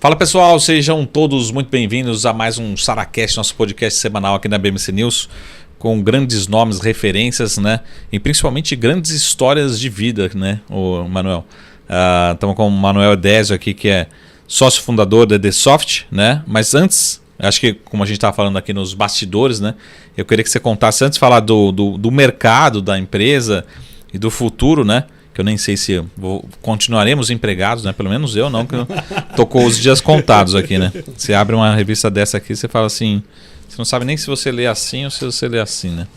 Fala pessoal, sejam todos muito bem-vindos a mais um SaraCast, nosso podcast semanal aqui na BMC News, com grandes nomes, referências, né? E principalmente grandes histórias de vida, né, o Manuel? Estamos com o Manuel Edésio aqui, que é sócio fundador da Desoft, né? Mas antes, acho que como a gente estava falando aqui nos bastidores, né? Eu queria que você contasse, antes de falar do mercado da empresa e do futuro, né? Que eu nem sei se continuaremos empregados, né? Pelo menos eu não, que tocou os dias contados aqui, né? Você abre uma revista dessa aqui, você fala assim, você não sabe nem se você lê assim ou se você lê assim, né?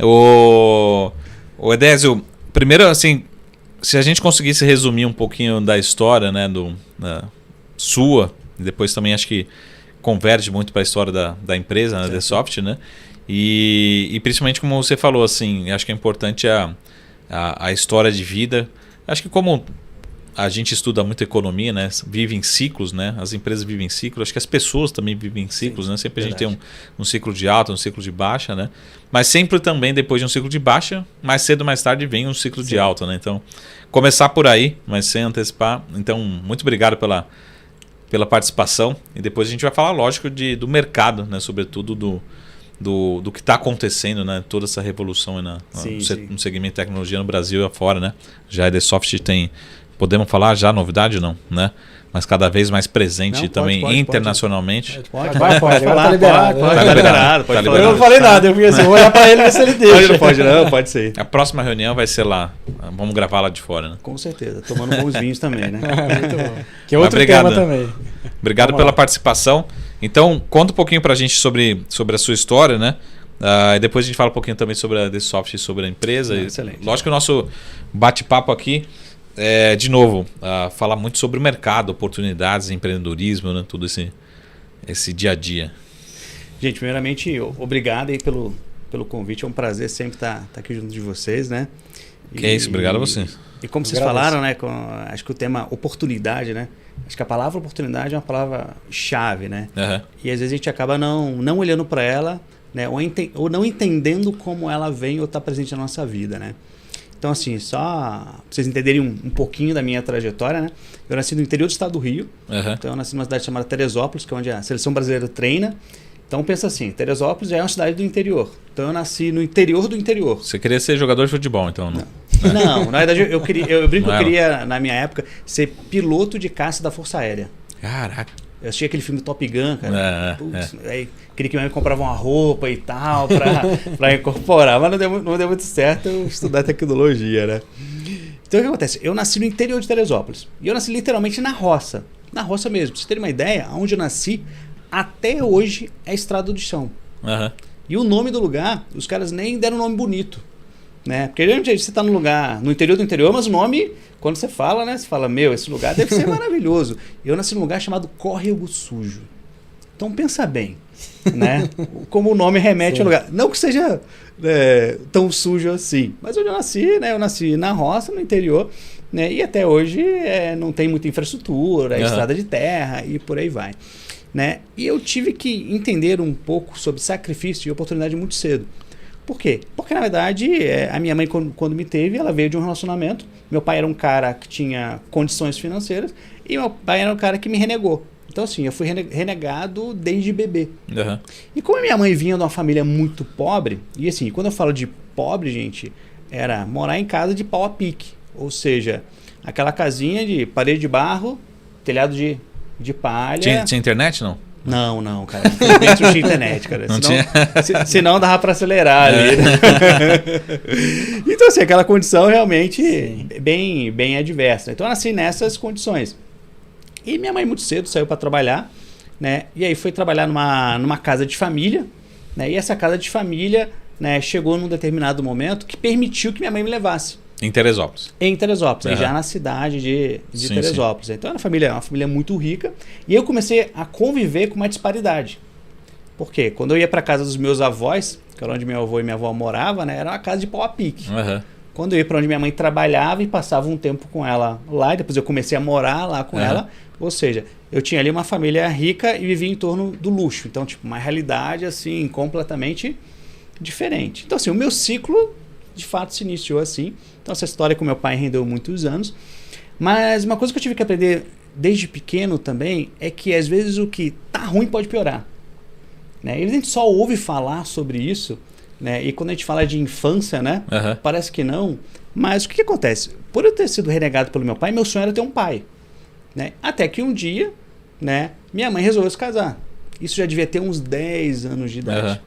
O Edésio, primeiro assim, se a gente conseguisse resumir um pouquinho da história, né, sua, e depois também acho que converge muito para a história da empresa, né, Desoft, né? E principalmente como você falou, assim, acho que é importante a história de vida. Acho que como a gente estuda muito economia, né, vive em ciclos, né, as empresas vivem em ciclos, acho que as pessoas também vivem em ciclos, né, sempre verdade. A gente tem um ciclo de alta, um ciclo de baixa, né, mas sempre também depois de um ciclo de baixa, mais cedo ou mais tarde vem um ciclo de alta, né, então começar por aí, mas sem antecipar. Então muito obrigado pela participação e depois a gente vai falar, lógico, do mercado, né, sobretudo do que está acontecendo, né? Toda essa revolução no segmento de tecnologia no Brasil e afora, né? Já a Desoft tem, podemos falar já novidade não, né? Mas cada vez mais presente não, também pode, internacionalmente. Pode falar, tá liberado. Eu não falei nada, eu vou olhar para ele e ver se ele deixa. Pode ser. A próxima reunião vai ser lá, vamos gravar lá de fora, né? Com certeza, tomando bons vinhos também, né? Muito bom. Que é outro tema também. Obrigado pela participação. Então, conta um pouquinho pra gente sobre a sua história, né? E depois a gente fala um pouquinho também sobre a Desoft e sobre a empresa. Excelente. Lógico que o nosso bate-papo aqui é, de novo, falar muito sobre o mercado, oportunidades, empreendedorismo, né? Tudo esse dia a dia. Gente, primeiramente, obrigado aí pelo convite. É um prazer sempre estar aqui junto de vocês, né? Que é isso, obrigado a você. E como vocês falaram, né? Acho que o tema oportunidade, né? Acho que a palavra oportunidade é uma palavra-chave, né? Uhum. E às vezes a gente acaba não olhando para ela, né? Ou não entendendo como ela vem ou está presente na nossa vida, né? Então, assim, só para vocês entenderem um pouquinho da minha trajetória, né? Eu nasci no interior do estado do Rio. Uhum. Então, eu nasci numa cidade chamada Teresópolis, que é onde a seleção brasileira treina. Então, pensa assim, Teresópolis é uma cidade do interior. Então, eu nasci no interior do interior. Você queria ser jogador de futebol, então? Não, na verdade, eu queria, na minha época, ser piloto de caça da Força Aérea. Caraca. Eu assisti aquele filme Top Gun, cara. Aí queria que minha mãe comprava uma roupa e tal pra incorporar. Mas não deu muito certo eu estudar tecnologia, né? Então o que acontece? Eu nasci no interior de Teresópolis. E eu nasci literalmente na roça. Na roça mesmo. Pra vocês terem uma ideia, onde eu nasci, até hoje é Estrada do Chão. Uhum. E o nome do lugar, os caras nem deram um nome bonito. Né? Porque geralmente você está no lugar, no interior do interior, mas o nome, quando você fala, né? Você fala, esse lugar deve ser maravilhoso. Eu nasci num lugar chamado Córrego Sujo. Então pensa bem, né? Como o nome remete ao lugar. Não que seja tão sujo assim, mas onde eu nasci, né? Eu nasci na roça, no interior, né? E até hoje não tem muita infraestrutura, estrada de terra e por aí vai. Né? E eu tive que entender um pouco sobre sacrifício e oportunidade muito cedo. Por quê? Porque, na verdade, a minha mãe, quando me teve, ela veio de um relacionamento. Meu pai era um cara que tinha condições financeiras e meu pai era um cara que me renegou. Então, assim, eu fui renegado desde bebê. Uhum. E como a minha mãe vinha de uma família muito pobre, e assim, quando eu falo de pobre, gente, era morar em casa de pau a pique. Ou seja, aquela casinha de parede de barro, telhado de palha. Tinha internet, não? Não, cara. Infelizmente não tinha internet, cara. Senão dava para acelerar ali. Né? Então, assim, aquela condição realmente bem adversa. Então, eu nasci nessas condições. E minha mãe muito cedo saiu para trabalhar, né? E aí foi trabalhar numa casa de família, né? E essa casa de família, né, chegou num determinado momento que permitiu que minha mãe me levasse. Em Teresópolis. Em Teresópolis, já na cidade de Teresópolis. Então era uma família muito rica. E eu comecei a conviver com uma disparidade. Por quê? Quando eu ia para casa dos meus avós, que era onde meu avô e minha avó moravam, né, era uma casa de pau a pique. Uhum. Quando eu ia para onde minha mãe trabalhava e passava um tempo com ela lá, e depois eu comecei a morar lá com ela, ou seja, eu tinha ali uma família rica e vivia em torno do luxo. Então, tipo, uma realidade assim completamente diferente. Então, assim, o meu ciclo de fato se iniciou assim. Então essa história com meu pai rendeu muitos anos. Mas uma coisa que eu tive que aprender desde pequeno também é que às vezes o que tá ruim pode piorar. Né? E a gente só ouve falar sobre isso, né? E quando a gente fala de infância, né? Parece que não. Mas o que acontece? Por eu ter sido renegado pelo meu pai, meu sonho era ter um pai. Né? Até que um dia, né, minha mãe resolveu se casar. Isso já devia ter uns 10 anos de idade.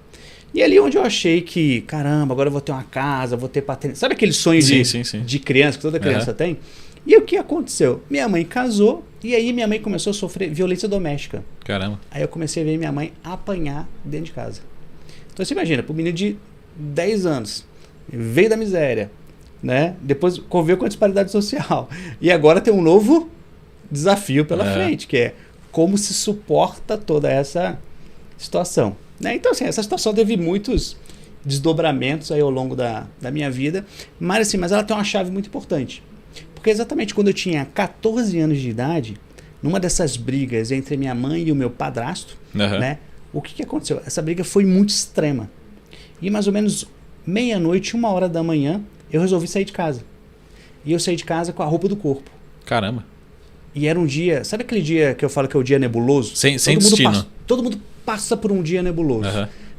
E ali onde eu achei que, caramba, agora eu vou ter uma casa, vou ter paternidade. Sabe aquele sonho de criança que toda criança tem? E o que aconteceu? Minha mãe casou e aí minha mãe começou a sofrer violência doméstica. Caramba. Aí eu comecei a ver minha mãe apanhar dentro de casa. Então você imagina, para um menino de 10 anos, veio da miséria, né? Depois conviveu com a disparidade social. E agora tem um novo desafio pela frente, que é como se suporta toda essa situação. Né? Então, assim, essa situação teve muitos desdobramentos aí ao longo da minha vida, mas ela tem uma chave muito importante. Porque exatamente quando eu tinha 14 anos de idade, numa dessas brigas entre minha mãe e o meu padrasto, né, o que aconteceu? Essa briga foi muito extrema. E mais ou menos meia-noite, 1h da manhã, eu resolvi sair de casa. E eu saí de casa com a roupa do corpo. Caramba. E era um dia... Sabe aquele dia que eu falo que é o dia nebuloso? Sem destino. Todo mundo passa por um dia nebuloso.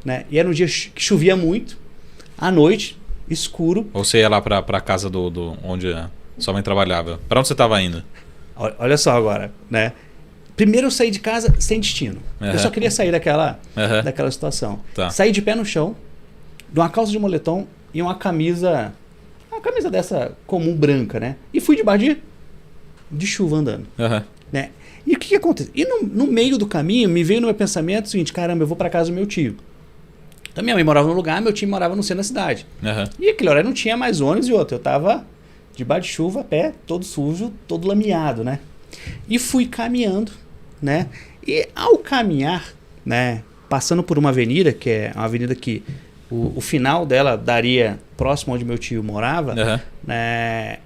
Né? E era um dia que chovia muito, à noite, escuro. Ou você ia lá pra casa do onde sua mãe trabalhava. Pra onde você estava indo? Olha só agora, né? Primeiro eu saí de casa sem destino. Eu só queria sair daquela situação. Tá. Saí de pé no chão, de uma calça de moletom e uma camisa dessa comum branca, né? E fui debaixo de chuva andando. Né? E o que aconteceu? E no meio do caminho me veio no meu pensamento o seguinte: caramba, eu vou para casa do meu tio. Então minha mãe morava num lugar, meu tio morava no centro da cidade. E aquele horário não tinha mais ônibus e outro. Eu tava debaixo de chuva, a pé, todo sujo, todo lameado, né? E fui caminhando, né? E ao caminhar, né, passando por uma avenida, que é uma avenida que o final dela daria próximo onde meu tio morava, né?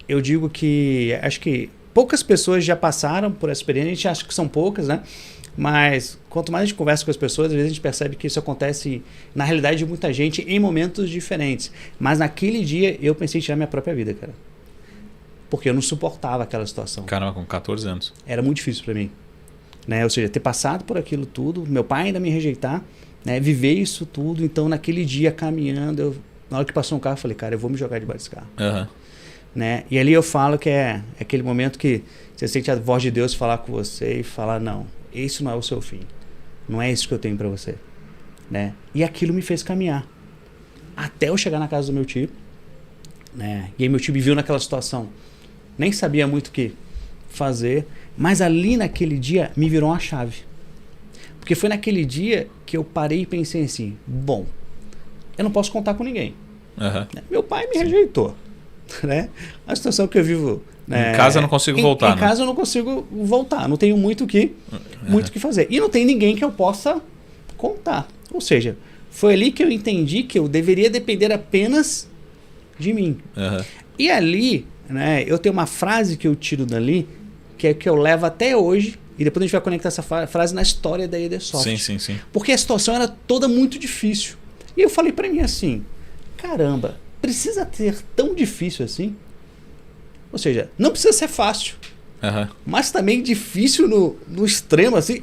Eu digo que acho que poucas pessoas já passaram por essa experiência, a gente acha que são poucas, né? Mas quanto mais a gente conversa com as pessoas, às vezes a gente percebe que isso acontece na realidade de muita gente em momentos diferentes. Mas naquele dia eu pensei em tirar minha própria vida, cara. Porque eu não suportava aquela situação. Caramba, com 14 anos. Era muito difícil para mim. Né? Ou seja, ter passado por aquilo tudo, meu pai ainda me rejeitar, né? Viver isso tudo. Então naquele dia caminhando, na hora que passou um carro, eu falei, cara, eu vou me jogar debaixo desse carro. Né? E ali eu falo que é aquele momento que você sente a voz de Deus falar com você e falar, não, isso não é o seu fim. Não é isso que eu tenho para você. Né? E aquilo me fez caminhar. Até eu chegar na casa do meu tio. Né? E aí meu tio me viu naquela situação. Nem sabia muito o que fazer. Mas ali naquele dia me virou uma chave. Porque foi naquele dia que eu parei e pensei assim, bom, eu não posso contar com ninguém. Né? Meu pai me rejeitou. Né? A situação que eu vivo, em casa eu não consigo voltar. Em casa eu não consigo voltar. Não tenho muito o que fazer. E não tem ninguém que eu possa contar. Ou seja, foi ali que eu entendi que eu deveria depender apenas de mim. E ali, né, eu tenho uma frase que eu tiro dali, que é que eu levo até hoje, e depois a gente vai conectar essa frase na história da Edersoft. Sim. Porque a situação era toda muito difícil. E eu falei pra mim assim, caramba, precisa ser tão difícil assim? Ou seja, não precisa ser fácil. Mas também difícil no extremo, assim.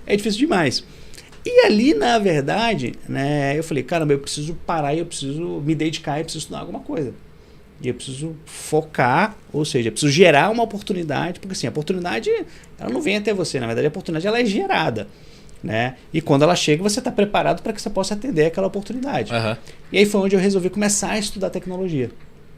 É difícil demais. E ali, na verdade, né, eu falei, caramba, eu preciso parar, eu preciso me dedicar, eu preciso estudar alguma coisa. E eu preciso focar, ou seja, eu preciso gerar uma oportunidade, porque assim, a oportunidade, ela não vem até você, na verdade a oportunidade ela é gerada. Né? E quando ela chega, você está preparado para que você possa atender aquela oportunidade. E aí foi onde eu resolvi começar a estudar tecnologia.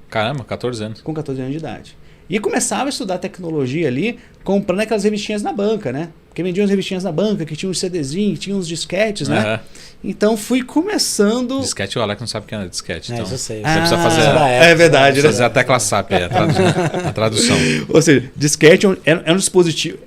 Caramba, 14 anos. Com 14 anos de idade. E começava a estudar tecnologia ali, comprando aquelas revistinhas na banca, né? Porque vendiam as revistinhas na banca, que tinham uns CDzinhos, tinham uns disquetes, né? Então fui começando... Disquete, o Alex não sabe o que é disquete. Então, eu sei. Você precisa fazer... É verdade, né? Fazer a tecla SAP, a tradução. Ou seja, disquete é um dispositivo...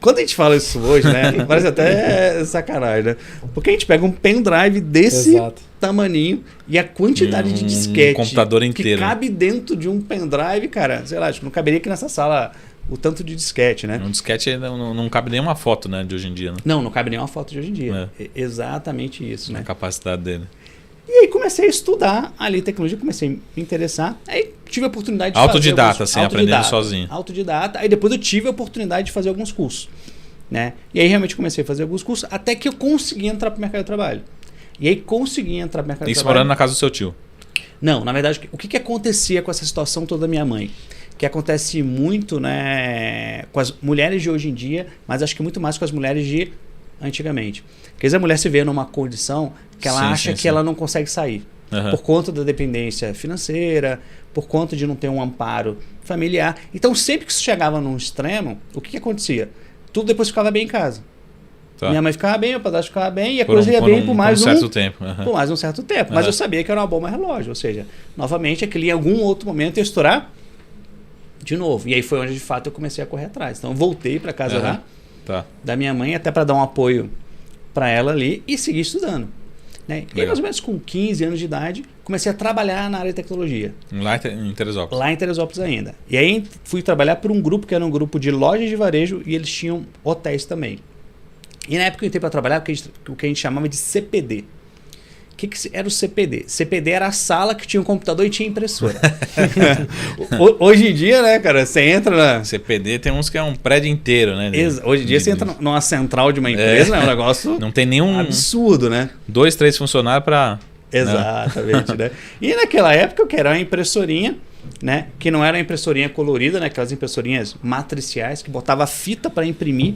Quando a gente fala isso hoje, né? Parece até sacanagem, né? Porque a gente pega um pendrive desse tamaninho e a quantidade de disquete computador inteiro, que cabe dentro de um pendrive, cara, sei lá, acho que não caberia aqui nessa sala o tanto de disquete, né? Um disquete não cabe nenhuma foto, né, de hoje em dia, né? Não cabe nenhuma foto de hoje em dia. É exatamente isso, né? A capacidade dele. E aí comecei a estudar ali tecnologia, comecei a me interessar. Aí tive a oportunidade de autodidata, assim, aprendendo sozinho. Autodidata. Aí depois eu tive a oportunidade de fazer alguns cursos, né? E aí realmente comecei a fazer alguns cursos até que eu consegui entrar para o mercado de trabalho. E aí consegui entrar para o mercado de trabalho. Isso morando na casa do seu tio? Não, na verdade, o que acontecia com essa situação toda da minha mãe? Que acontece muito, né, com as mulheres de hoje em dia, mas acho que muito mais com as mulheres de antigamente. Porque às vezes a mulher se vê numa condição que ela acha que ela não consegue sair. Por conta da dependência financeira, por conta de não ter um amparo familiar. Então, sempre que isso chegava num extremo, o que acontecia? Tudo depois ficava bem em casa. Tá. Minha mãe ficava bem, o padrasto ficava bem, e a coisa ia bem por mais um certo tempo. Por mais um certo tempo. Mas eu sabia que era uma bomba relógio. Ou seja, novamente, aquilo em algum outro momento ia estourar de novo. E aí foi onde, de fato, eu comecei a correr atrás. Então, eu voltei para casa lá da minha mãe, até para dar um apoio para ela ali, e segui estudando. Né? E aí, mais ou menos com 15 anos de idade, comecei a trabalhar na área de tecnologia. Lá em Teresópolis? Lá em Teresópolis ainda. E aí fui trabalhar por um grupo que era um grupo de lojas de varejo, e eles tinham hotéis também. E na época eu entrei para trabalhar o que a gente chamava de CPD. O que era o CPD? CPD era a sala que tinha um computador e tinha impressora. Hoje em dia, né, cara, você entra na... CPD tem uns que é um prédio inteiro, né? Hoje em dia você entra numa central de uma empresa, é um negócio não tem nenhum absurdo, né? 2, 3 funcionários para... Exatamente, né? E naquela época eu era uma impressorinha, né? Que não era uma impressorinha colorida, né? Aquelas impressorinhas matriciais que botava fita para imprimir.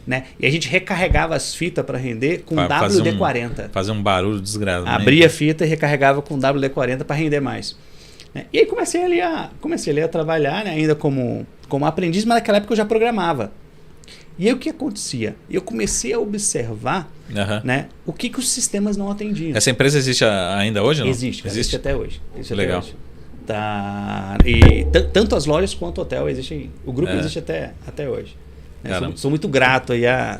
Né? E a gente recarregava as fitas para render com WD-40. Fazer um barulho desgraçado. Abria a fita e recarregava com WD-40 para render mais. Né? E aí comecei ali a trabalhar, né? Ainda como aprendiz, mas naquela época eu já programava. E aí o que acontecia? Eu comecei a observar né, o que os sistemas não atendiam. Essa empresa existe ainda hoje? Não? Existe até hoje. Legal. Até hoje. Tá. E tanto as lojas quanto o hotel existem. O grupo existe até hoje. Sou muito grato aí a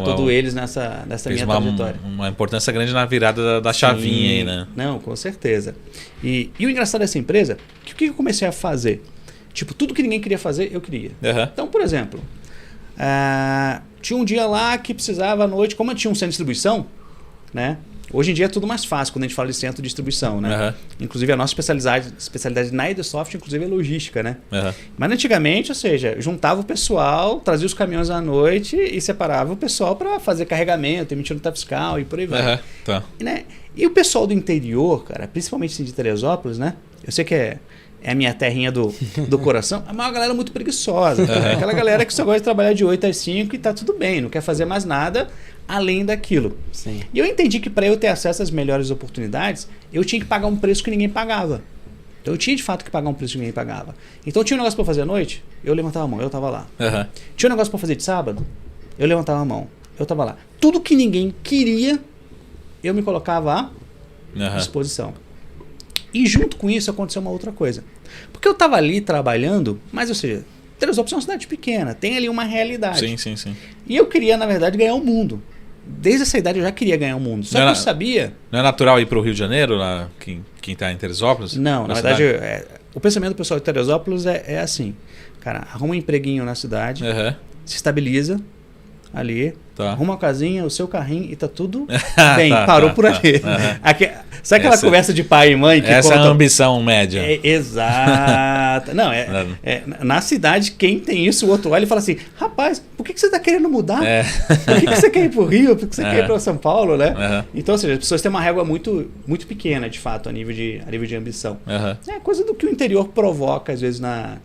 todos eles nessa minha trajetória. Uma importância grande na virada da chavinha aí, né? Não, com certeza. E o engraçado dessa empresa, o que eu comecei a fazer? Tipo, tudo que ninguém queria fazer, eu queria. Então, por exemplo, tinha um dia lá que precisava à noite, como eu tinha um centro de distribuição, né? Hoje em dia é tudo mais fácil quando a gente fala de centro de distribuição, né? Inclusive a nossa especialidade na Idesoft, inclusive, é logística, né? Mas antigamente, ou seja, juntava o pessoal, trazia os caminhões à noite e separava o pessoal para fazer carregamento, emitir nota fiscal e por aí vai. Né? E o pessoal do interior, cara, principalmente assim, de Teresópolis, né? Eu sei que é a minha terrinha do coração, é uma galera muito preguiçosa. É aquela galera que só gosta de trabalhar de 8 às 5 e tá tudo bem, não quer fazer mais nada além daquilo. Sim. E eu entendi que para eu ter acesso às melhores oportunidades, eu tinha que pagar um preço que ninguém pagava. Então eu tinha de fato que pagar um preço que ninguém pagava. Então tinha um negócio para fazer à noite, eu levantava a mão, eu tava lá. Tinha um negócio para fazer de sábado, eu levantava a mão, eu tava lá. Tudo que ninguém queria, eu me colocava à disposição. E junto com isso aconteceu uma outra coisa. Porque eu estava ali trabalhando, mas, ou seja, Teresópolis é uma cidade pequena, tem ali uma realidade. Sim. E eu queria, na verdade, ganhar o mundo. Desde essa idade eu já queria ganhar o mundo. Só que eu sabia... Não é natural ir para o Rio de Janeiro, lá, quem está em Teresópolis? Não, na verdade, o pensamento do pessoal de Teresópolis é assim. Cara, arruma um empreguinho na cidade, se estabiliza ali, arruma uma casinha, o seu carrinho e tá tudo bem. Parou por ali. Sabe aquela conversa de pai e mãe? Que essa é a ambição média. Exato. Não, na cidade, quem tem isso, o outro olha e fala assim, rapaz, por que você tá querendo mudar? Por que você quer ir pro Rio? Por que você quer ir para São Paulo? Né? Então, ou seja, as pessoas têm uma régua muito, muito pequena, de fato, a nível de ambição. É coisa do que o interior provoca, às vezes, na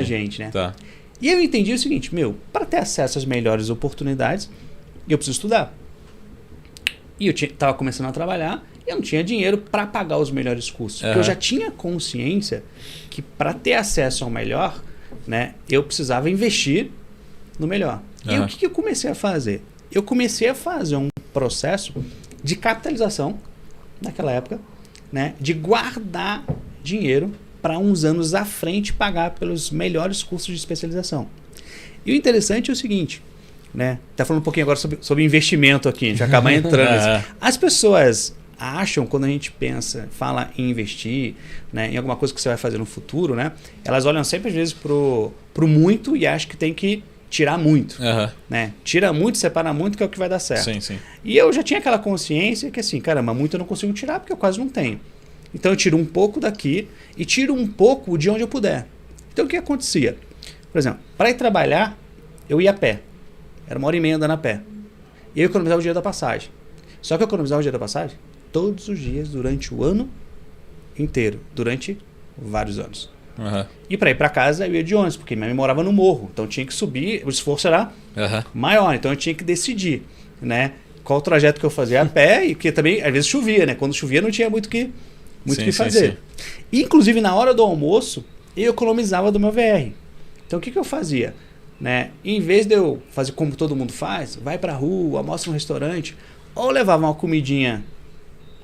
gente, né? E eu entendi o seguinte, para ter acesso às melhores oportunidades, eu preciso estudar. E eu estava começando a trabalhar e eu não tinha dinheiro para pagar os melhores cursos. Porque eu já tinha consciência que para ter acesso ao melhor, né, eu precisava investir no melhor. E o que eu comecei a fazer? Eu comecei a fazer um processo de capitalização, naquela época, né, de guardar dinheiro para uns anos à frente pagar pelos melhores cursos de especialização. E o interessante é o seguinte, né? Tá falando um pouquinho agora sobre investimento aqui, a gente acaba entrando. As pessoas acham, quando a gente fala em investir, né, em alguma coisa que você vai fazer no futuro, né? Elas olham sempre às vezes pro muito e acham que tem que tirar muito. Uhum. Né? Tira muito, separa muito, que é o que vai dar certo. Sim, sim. E eu já tinha aquela consciência que assim, caramba, muito eu não consigo tirar porque eu quase não tenho. Então eu tiro um pouco daqui e tiro um pouco de onde eu puder. Então o que acontecia? Por exemplo, para ir trabalhar, eu ia a pé. Era 1h30 andando a pé. E eu economizava o dinheiro da passagem. Só que eu economizava o dinheiro da passagem todos os dias, durante o ano inteiro. Durante vários anos. Uhum. E para ir para casa eu ia de ônibus, porque minha mãe morava no morro. Então eu tinha que subir, o esforço era maior. Então eu tinha que decidir, né, qual o trajeto que eu fazia a pé. E porque também, às vezes, chovia, né? Quando chovia não tinha muito o que fazer. Sim. Inclusive, na hora do almoço, eu economizava do meu VR. Então o que eu fazia? Né? Em vez de eu fazer como todo mundo faz, vai pra rua, almoça no restaurante, ou levava uma comidinha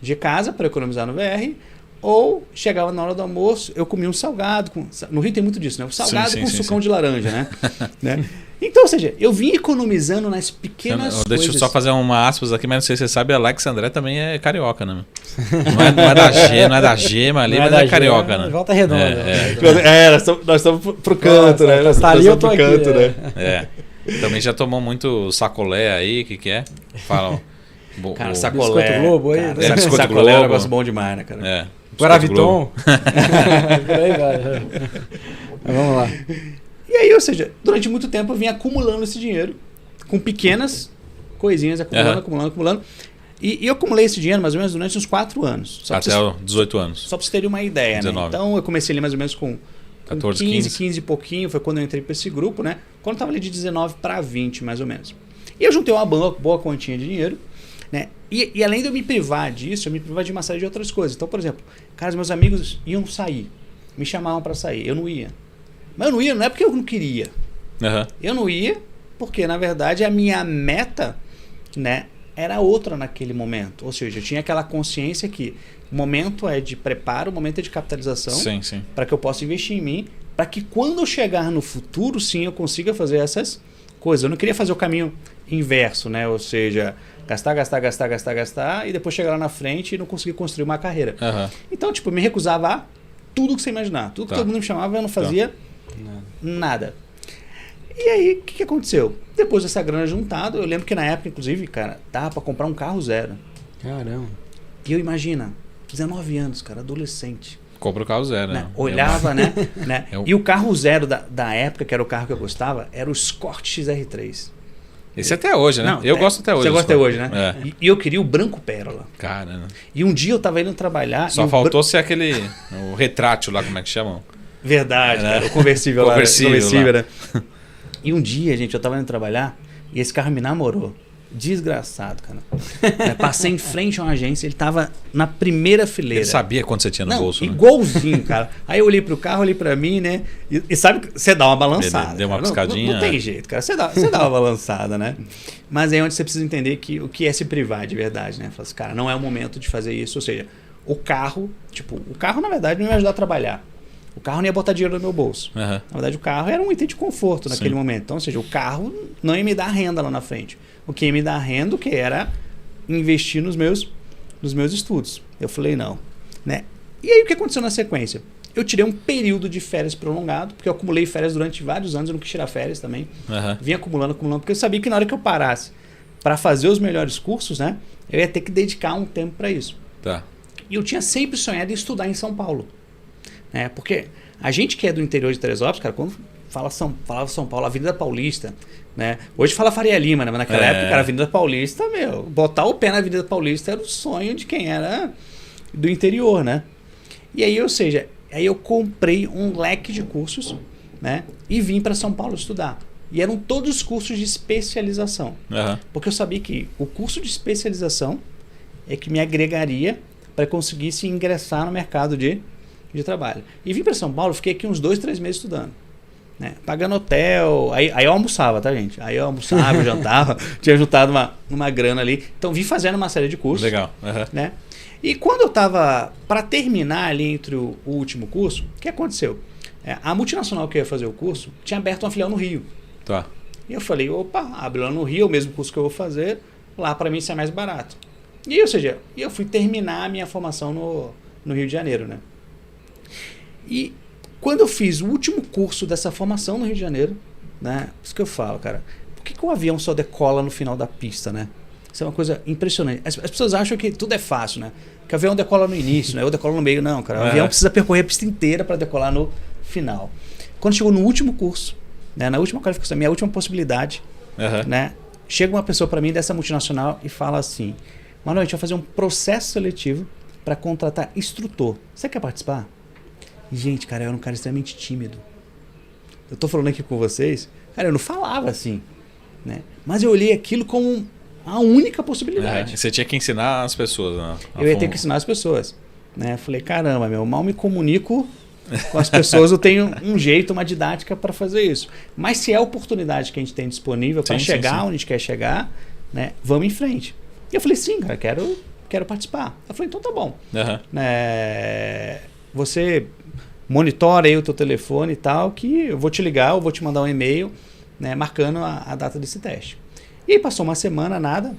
de casa para economizar no VR, ou chegava na hora do almoço, eu comia um salgado. No Rio tem muito disso, né? Um salgado com sucão de laranja, né? Então, ou seja, eu vim economizando nas pequenas coisas. Deixa eu só fazer uma aspas aqui, mas não sei se você sabe, a Alex André também é carioca, né? Não é da Gema ali, mas é carioca, né? Volta Redonda. Nós estamos pro canto, né? Nós estamos pro canto, né? Também já tomou muito sacolé aí, o que é? Falam. Cara, sacolé. Biscoito Globo aí. Cara, Biscoito sacolé Globo. é um negócio bom demais, né, cara? É. Guaraviton. Por aí vai. Mas vamos lá. E aí, ou seja, durante muito tempo eu vim acumulando esse dinheiro com pequenas coisinhas, acumulando. E eu acumulei esse dinheiro mais ou menos durante uns 4 anos. Até os 18 anos. Só para você ter uma ideia, 19. né? Então eu comecei ali mais ou menos com 14, 15 e pouquinho, foi quando eu entrei para esse grupo, né? Quando eu estava ali de 19 para 20, mais ou menos. E eu juntei uma boa quantia de dinheiro, né? E além de eu me privar disso, eu me privava de uma série de outras coisas. Então, por exemplo, cara, meus amigos iam sair, me chamavam para sair, eu não ia. Mas eu não ia, não é porque eu não queria. Uhum. Eu não ia porque, na verdade, a minha meta, né, era outra naquele momento. Ou seja, eu tinha aquela consciência que o momento é de preparo, o momento é de capitalização, para que eu possa investir em mim, para que quando eu chegar no futuro, sim, eu consiga fazer essas coisas. Eu não queria fazer o caminho inverso, né? Ou seja, gastar e depois chegar lá na frente e não conseguir construir uma carreira. Uhum. Então, tipo, eu me recusava a tudo que você imaginar. Tudo que todo mundo me chamava, eu não fazia nada. E aí, o que aconteceu? Depois dessa grana juntada, eu lembro que na época, inclusive, cara, dava pra comprar um carro zero. Caramba. E eu imagina, 19 anos, cara, adolescente. Compra o carro zero, né? Olhava, né? E o carro zero da época, que era o carro que eu gostava, era o Escort XR3. Esse até hoje, né? Eu gosto até hoje. Você gosta até hoje, né? É. E eu queria o branco pérola. Caramba. E um dia eu tava indo trabalhar... Só faltou ser aquele... O retrátil lá, como é que chamam? Verdade, cara, o conversível lá. Conversível, né? E um dia, gente, eu tava indo trabalhar e esse carro me namorou. Desgraçado, cara. Passei em frente a uma agência, ele tava na primeira fileira. Ele sabia quanto você tinha no bolso, né? Igualzinho, cara. Aí eu olhei pro carro, olhei pra mim, né? E sabe que você dá uma balançada. Deu uma piscadinha. Não tem jeito, cara. Você dá uma balançada, né? Mas é onde você precisa entender que o que é se privar de verdade, né? Fala assim, cara, não é o momento de fazer isso. Ou seja, o carro, na verdade, não ia me ajudar a trabalhar. O carro não ia botar dinheiro no meu bolso. Uhum. Na verdade, o carro era um item de conforto naquele momento. Então, ou seja, o carro não ia me dar renda lá na frente. O que ia me dar renda, que era investir nos meus estudos. Eu falei, não. Né? E aí, o que aconteceu na sequência? Eu tirei um período de férias prolongado, porque eu acumulei férias durante vários anos, eu não quis tirar férias também. Uhum. Vim acumulando, porque eu sabia que na hora que eu parasse para fazer os melhores cursos, né, eu ia ter que dedicar um tempo para isso. Tá. E eu tinha sempre sonhado em estudar em São Paulo. Né? Porque a gente que é do interior de Teresópolis, cara, quando falava São Paulo, Avenida Paulista, né? Hoje fala Faria Lima, né? Mas naquela época, cara, a Avenida Paulista, botar o pé na Avenida Paulista era o sonho de quem era do interior, né? E aí, ou seja, eu comprei um leque de cursos, né? E vim para São Paulo estudar. E eram todos cursos de especialização. Uhum. Porque eu sabia que o curso de especialização é que me agregaria para conseguir se ingressar no mercado de trabalho. E vim para São Paulo, fiquei aqui uns 2, 3 meses estudando. Né? Pagando hotel, aí eu almoçava, tá, gente? Aí eu almoçava, eu jantava, tinha juntado uma grana ali. Então vim fazendo uma série de cursos. Legal. Uhum. Né? E quando eu estava para terminar ali entre o último curso, o que aconteceu? A multinacional que ia fazer o curso tinha aberto uma filial no Rio. Tá. E eu falei, opa, abre lá no Rio, o mesmo curso que eu vou fazer, lá para mim isso é mais barato. E ou seja, eu fui terminar a minha formação no Rio de Janeiro, né? E quando eu fiz o último curso dessa formação no Rio de Janeiro, né? Por isso que eu falo, cara. Por que o avião só decola no final da pista, né? Isso é uma coisa impressionante. As pessoas acham que tudo é fácil, né? Que o avião decola no início, né? Ou decola no meio. Não, cara. O avião precisa percorrer a pista inteira para decolar no final. Quando chegou no último curso, né? Na última qualificação, minha última possibilidade, né? Chega uma pessoa para mim dessa multinacional e fala assim: Manuel, a gente vai fazer um processo seletivo para contratar instrutor. Você quer participar? E, gente, cara, eu era um cara extremamente tímido. Eu tô falando aqui com vocês, cara, eu não falava assim, né? Mas eu olhei aquilo como a única possibilidade. Você tinha que ensinar as pessoas, né? Eu ia ter que ensinar as pessoas, né? Eu falei, caramba, meu, mal me comunico com as pessoas, eu tenho um jeito, uma didática para fazer isso. Mas se é a oportunidade que a gente tem disponível para chegar onde a gente quer chegar, né? Vamos em frente. E eu falei, sim, cara, quero participar. Eu falei, então tá bom. Você monitora aí o teu telefone e tal, que eu vou te ligar, eu vou te mandar um e-mail, né, marcando a data desse teste. E aí passou uma semana, nada.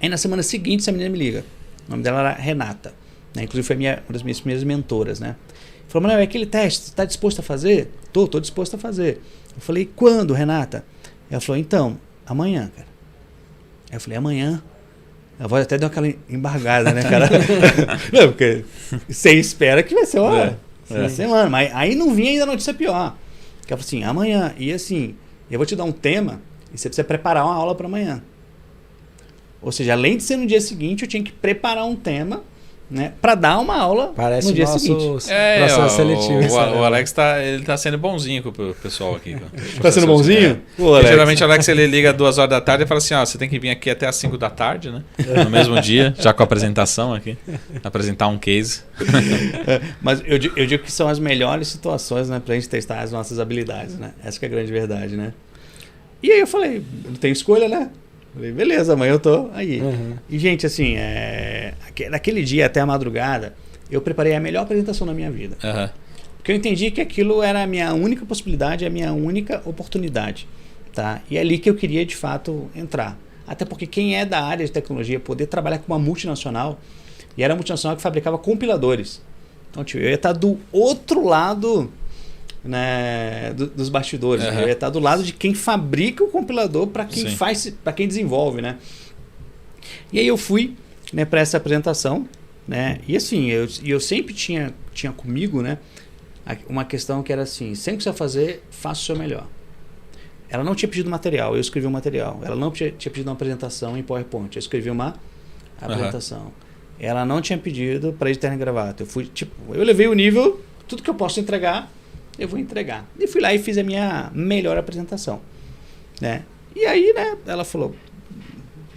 Aí na semana seguinte essa menina me liga. O nome dela era Renata, né? Inclusive foi uma das minhas primeiras mentoras, né? Falou, Manuel, é aquele teste, você está disposto a fazer? Tô disposto a fazer. Eu falei, quando, Renata? Ela falou, então, amanhã, cara. Aí eu falei, amanhã? A voz até deu aquela embargada, né, cara? Não, porque você espera que vai ser uma semana. Mas aí não vinha ainda a notícia pior. Que ela falou assim, amanhã. E assim, eu vou te dar um tema e você precisa preparar uma aula para amanhã. Ou seja, além de ser no dia seguinte, eu tinha que preparar um tema, né, para dar uma aula no dia seguinte. Processo seletivo. O Alex tá sendo bonzinho com o pessoal aqui. Tá sendo bonzinho? Geralmente o Alex ele liga 2 horas da tarde e fala assim, você tem que vir aqui até às 5 da tarde, né? No mesmo dia, já com a apresentação aqui. Apresentar um case. Mas eu digo que são as melhores situações, né, pra gente testar as nossas habilidades, né? Essa que é a grande verdade, né? E aí eu falei, não tenho escolha, né? Falei, beleza, amanhã eu tô aí. E, gente, assim, naquele dia até a madrugada, eu preparei a melhor apresentação da minha vida. Porque eu entendi que aquilo era a minha única possibilidade, a minha única oportunidade. Tá? E é ali que eu queria, de fato, entrar. Até porque quem é da área de tecnologia, poder trabalhar com uma multinacional, e era uma multinacional que fabricava compiladores. Então, eu ia estar do outro lado, né, dos bastidores, né? Eu ia estar do lado de quem fabrica o compilador para quem para quem desenvolve, né? E aí eu fui, né, para essa apresentação, né? E assim, eu sempre tinha comigo, né, uma questão que era assim, sempre que você vai fazer, faça o seu melhor. Ela não tinha pedido material, eu escrevi um material. Ela não tinha pedido uma apresentação em PowerPoint, eu escrevi uma apresentação. Ela não tinha pedido para ir de terno e gravata. Eu levei o nível, tudo que eu posso entregar, eu vou entregar. E fui lá e fiz a minha melhor apresentação, né? E aí, né, ela falou,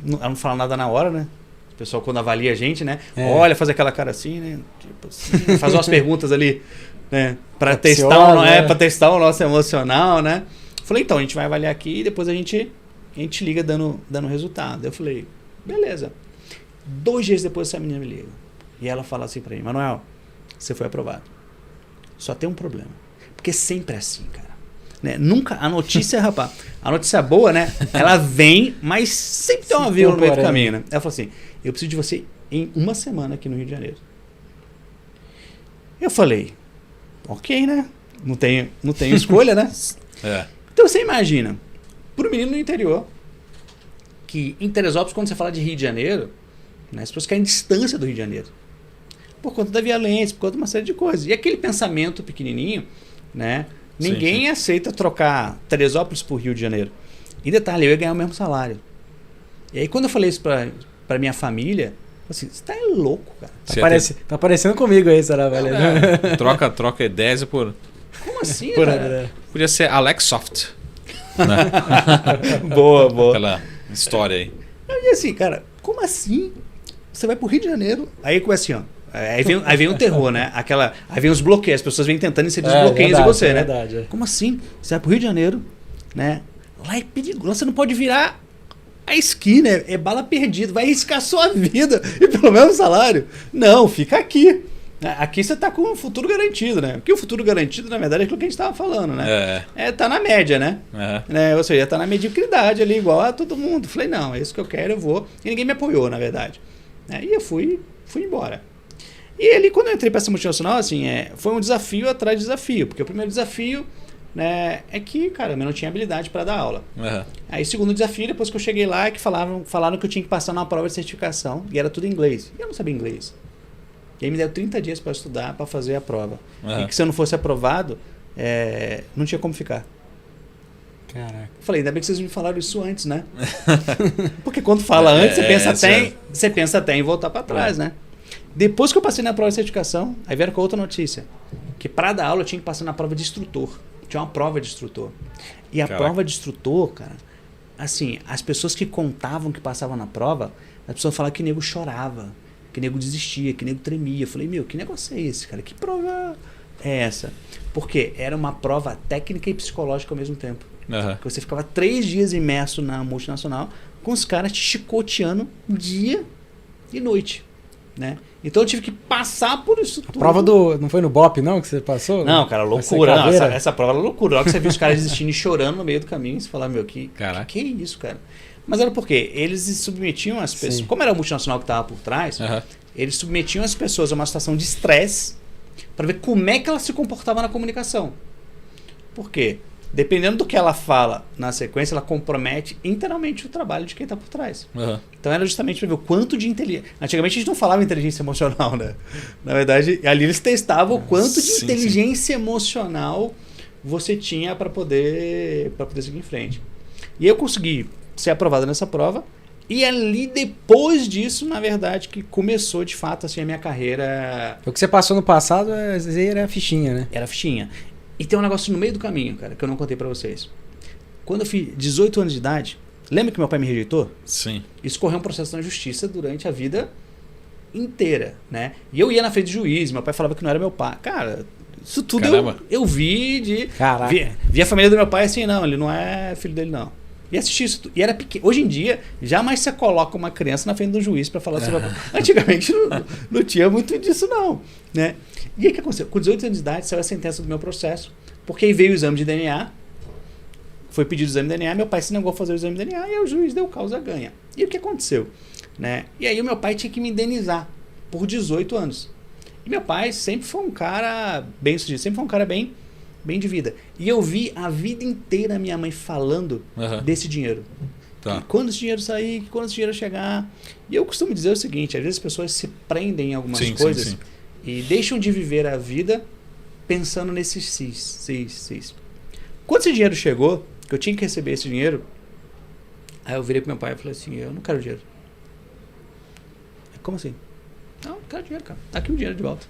ela não fala nada na hora, né? O pessoal quando avalia a gente, né? Olha, faz aquela cara assim, né? Tipo assim, faz umas perguntas ali, né? Para testar o nosso emocional, né? Falei, então, a gente vai avaliar aqui e depois a gente liga dando resultado. Eu falei, beleza. 2 dias depois essa menina me liga. E ela fala assim para mim, Manuel, você foi aprovado. Só tem um problema. Porque sempre é assim, cara. Né? Nunca, a notícia, rapaz, a notícia boa, né? Ela vem, mas sempre tem uma vírgula no meio do caminho, né? Ela falou assim, eu preciso de você em 1 semana aqui no Rio de Janeiro. Eu falei, ok, né? Não tenho escolha, né? Então você imagina, para o menino no interior, que em Teresópolis, quando você fala de Rio de Janeiro, né, as pessoas querem distância do Rio de Janeiro. Por conta da violência, por conta de uma série de coisas. E aquele pensamento pequenininho, né? Ninguém aceita trocar Teresópolis por Rio de Janeiro. E detalhe, eu ia ganhar o mesmo salário. E aí quando eu falei isso para minha família, assim, você tá louco, cara. Tá parecendo comigo aí, será, velho? Troca ideias por... Como assim, cara? Podia ser Alex Soft. Né? Boa. Aquela história aí. E assim, cara, como assim? Você vai pro Rio de Janeiro, aí começa assim, ó. Aí vem o terror, né? Aí vem os bloqueios, as pessoas vêm tentando inserir os bloqueios em você, né? Verdade. Como assim? Você vai pro Rio de Janeiro, né? Lá é perigoso, você não pode virar a esquina, é bala perdida, vai arriscar sua vida e pelo mesmo salário. Não, fica aqui. Aqui você tá com o futuro garantido, né? Porque o futuro garantido, na verdade, é aquilo que a gente estava falando, né? Tá na média, né? Ou seja, tá na mediocridade ali, igual a todo mundo. Falei, não, é isso que eu quero, eu vou. E ninguém me apoiou, na verdade. E eu fui embora. E ali, quando eu entrei para essa multinacional, assim, foi um desafio atrás de desafio. Porque o primeiro desafio né, é que, cara, eu não tinha habilidade para dar aula. Aham. Aí, segundo desafio, depois que eu cheguei lá, é que falaram que eu tinha que passar numa prova de certificação, e era tudo em inglês. E eu não sabia inglês. E aí me deram 30 dias para estudar, para fazer a prova. Aham. E que se eu não fosse aprovado, não tinha como ficar. Caraca. Eu falei, ainda bem que vocês me falaram isso antes, né? Porque quando fala antes, você pensa até em voltar para trás, né? Depois que eu passei na prova de certificação, aí vieram com outra notícia. Que para dar aula eu tinha que passar na prova de instrutor. Tinha uma prova de instrutor. E a prova de instrutor, cara, assim, as pessoas que contavam que passavam na prova, as pessoas falavam que nego chorava, que nego desistia, que nego tremia. Eu falei, meu, que negócio é esse, cara? Que prova é essa? Porque era uma prova técnica e psicológica ao mesmo tempo. Aham. Que você ficava 3 dias imerso na multinacional com os caras te chicoteando dia e noite, né? Então eu tive que passar por isso tudo. Prova não foi no BOP, não, que você passou? Não, cara, loucura. Não, essa prova era loucura. Logo que você viu os caras desistindo e chorando no meio do caminho, você fala, meu, que é isso, cara? Mas era porque eles submetiam as pessoas... Sim. Como era a multinacional que estava por trás, Aham. eles submetiam as pessoas a uma situação de estresse para ver como é que ela se comportava na comunicação. Por quê? Dependendo do que ela fala na sequência, ela compromete inteiramente o trabalho de quem está por trás. Aham. Então era justamente para ver o quanto de inteligência... Antigamente a gente não falava inteligência emocional, né? Na verdade, ali eles testavam o quanto de inteligência emocional você tinha para poder seguir em frente. E eu consegui ser aprovado nessa prova. E ali, depois disso, na verdade, que começou de fato assim, a minha carreira... O que você passou no passado era fichinha, né? Era fichinha. E tem um negócio no meio do caminho, cara, que eu não contei pra vocês. Quando eu fiz 18 anos de idade, lembra que meu pai me rejeitou? Sim. Isso correu um processo na justiça durante a vida inteira, né? E eu ia na frente do juiz, meu pai falava que não era meu pai. Cara, isso tudo eu vi de... Caraca. Vi a família do meu pai assim, não, ele não é filho dele, não. E assisti isso. E era pequeno. Hoje em dia, jamais você coloca uma criança na frente do juiz para falar sobre... Antigamente não tinha muito disso, não. Né? E aí o que aconteceu? Com 18 anos de idade, saiu a sentença do meu processo, porque aí veio o exame de DNA, foi pedido o exame de DNA, meu pai se negou a fazer o exame de DNA, e aí o juiz deu causa ganha. E o que aconteceu? Né? E aí o meu pai tinha que me indenizar por 18 anos. E meu pai sempre foi um cara bem sucedido, sempre foi um cara bem de vida. E eu vi a vida inteira minha mãe falando desse dinheiro. Tá. E quando esse dinheiro sair, quando esse dinheiro chegar. E eu costumo dizer o seguinte, às vezes as pessoas se prendem em algumas coisas e deixam de viver a vida pensando nesses cis. Quando esse dinheiro chegou, que eu tinha que receber esse dinheiro, aí eu virei pro meu pai e falei assim, eu não quero dinheiro. Como assim? Não quero dinheiro, cara. Tá aqui o dinheiro de volta.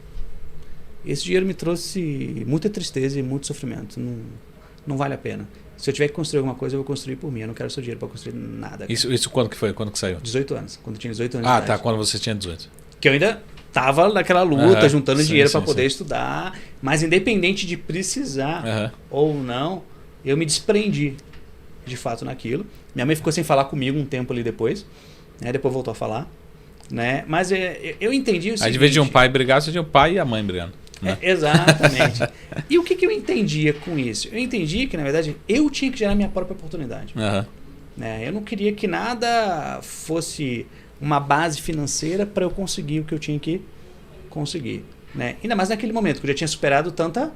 Esse dinheiro me trouxe muita tristeza e muito sofrimento. Não vale a pena. Se eu tiver que construir alguma coisa, eu vou construir por mim. Eu não quero seu dinheiro para construir nada. Isso quando que foi? Quando que saiu? 18 anos. Quando eu tinha 18 anos de idade. Tá. Quando você tinha 18. Que eu ainda tava naquela luta, juntando dinheiro para poder estudar. Mas independente de precisar ou não, eu me desprendi de fato naquilo. Minha mãe ficou sem falar comigo um tempo ali depois. Né? Depois voltou a falar. Né? Mas eu entendi o seguinte... Aí de vez de um pai brigar, você tinha o pai e a mãe brigando. Né? Exatamente. E o que eu entendia com isso? Eu entendi que, na verdade, eu tinha que gerar minha própria oportunidade. Né? Eu não queria que nada fosse uma base financeira para eu conseguir o que eu tinha que conseguir. Né? Ainda mais naquele momento, que eu já tinha superado tanta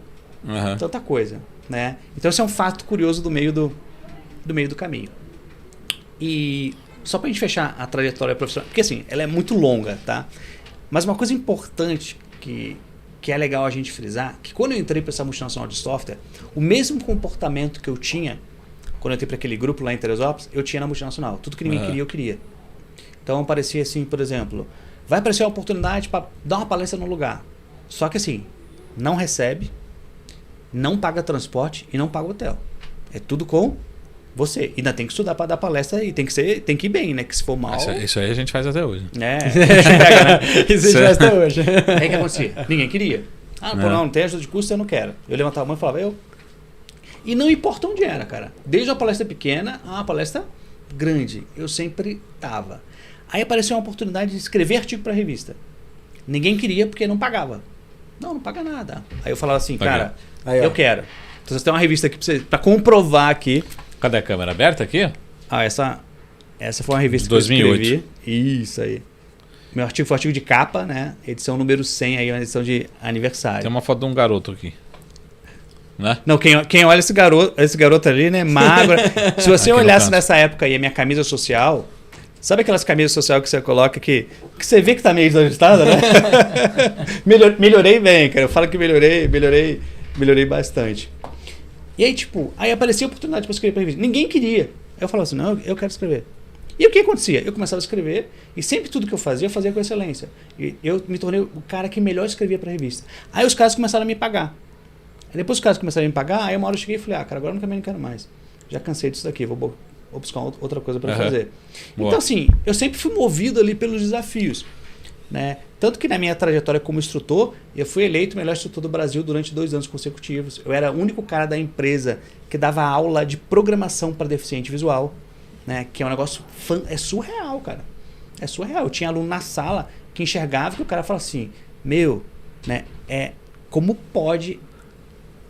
coisa. Né? Então, esse é um fato curioso do meio do caminho. E só para a gente fechar a trajetória profissional, porque assim, ela é muito longa, tá? Mas uma coisa importante que é legal a gente frisar, que quando eu entrei para essa multinacional de software, o mesmo comportamento que eu tinha quando eu entrei para aquele grupo lá em Teresópolis, eu tinha na multinacional. Tudo que ninguém queria, eu queria. Então parecia assim, por exemplo, vai aparecer uma oportunidade para dar uma palestra no lugar. Só que assim, não recebe, não paga transporte e não paga hotel. É tudo com você. Ainda tem que estudar para dar palestra e tem que ir bem, né? Que se for mal... Isso aí a gente faz até hoje. Pega, né? Isso a gente faz até hoje. Aí o que acontecia? Ninguém queria. Não tem ajuda de custo, eu não quero. Eu levantava a mão e falava, eu... E não importa onde era, cara. Desde uma palestra pequena a uma palestra grande. Eu sempre tava. Aí apareceu uma oportunidade de escrever artigo para revista. Ninguém queria porque não pagava. Não paga nada. Aí eu falava assim, cara, eu quero. Então você tem uma revista aqui para comprovar aqui. Cadê a câmera aberta aqui? Essa foi uma revista 2008. Que eu escrevi. Isso aí. Meu artigo foi um artigo de capa, né? Edição número 100, aí uma edição de aniversário. Tem uma foto de um garoto aqui. né? Não, quem olha esse garoto ali, né? Magro. Se você Aqui no olhasse canto. nessa época aí a minha camisa social, sabe aquelas camisas social que você coloca que você vê que tá meio desajustada, né? Melhorei bem, cara. Eu falo que melhorei bastante. E aí, tipo, aí aparecia a oportunidade para escrever pra revista. Ninguém queria. Eu falava assim, não, eu quero escrever. E o que acontecia? Eu começava a escrever e sempre tudo que eu fazia com excelência. E eu me tornei o cara que melhor escrevia pra revista. Aí os caras começaram a me pagar. Aí depois os caras começaram a me pagar, aí uma hora eu cheguei e falei, cara, agora eu também não quero mais. Já cansei disso daqui, vou buscar outra coisa para fazer. Boa. Então, assim, eu sempre fui movido ali pelos desafios, né? Tanto que na minha trajetória como instrutor, eu fui eleito o melhor instrutor do Brasil durante 2 anos consecutivos. Eu era o único cara da empresa que dava aula de programação para deficiente visual, né? Que é um negócio é surreal, cara. É surreal. Eu tinha aluno na sala que enxergava que o cara falava assim, né? Como pode,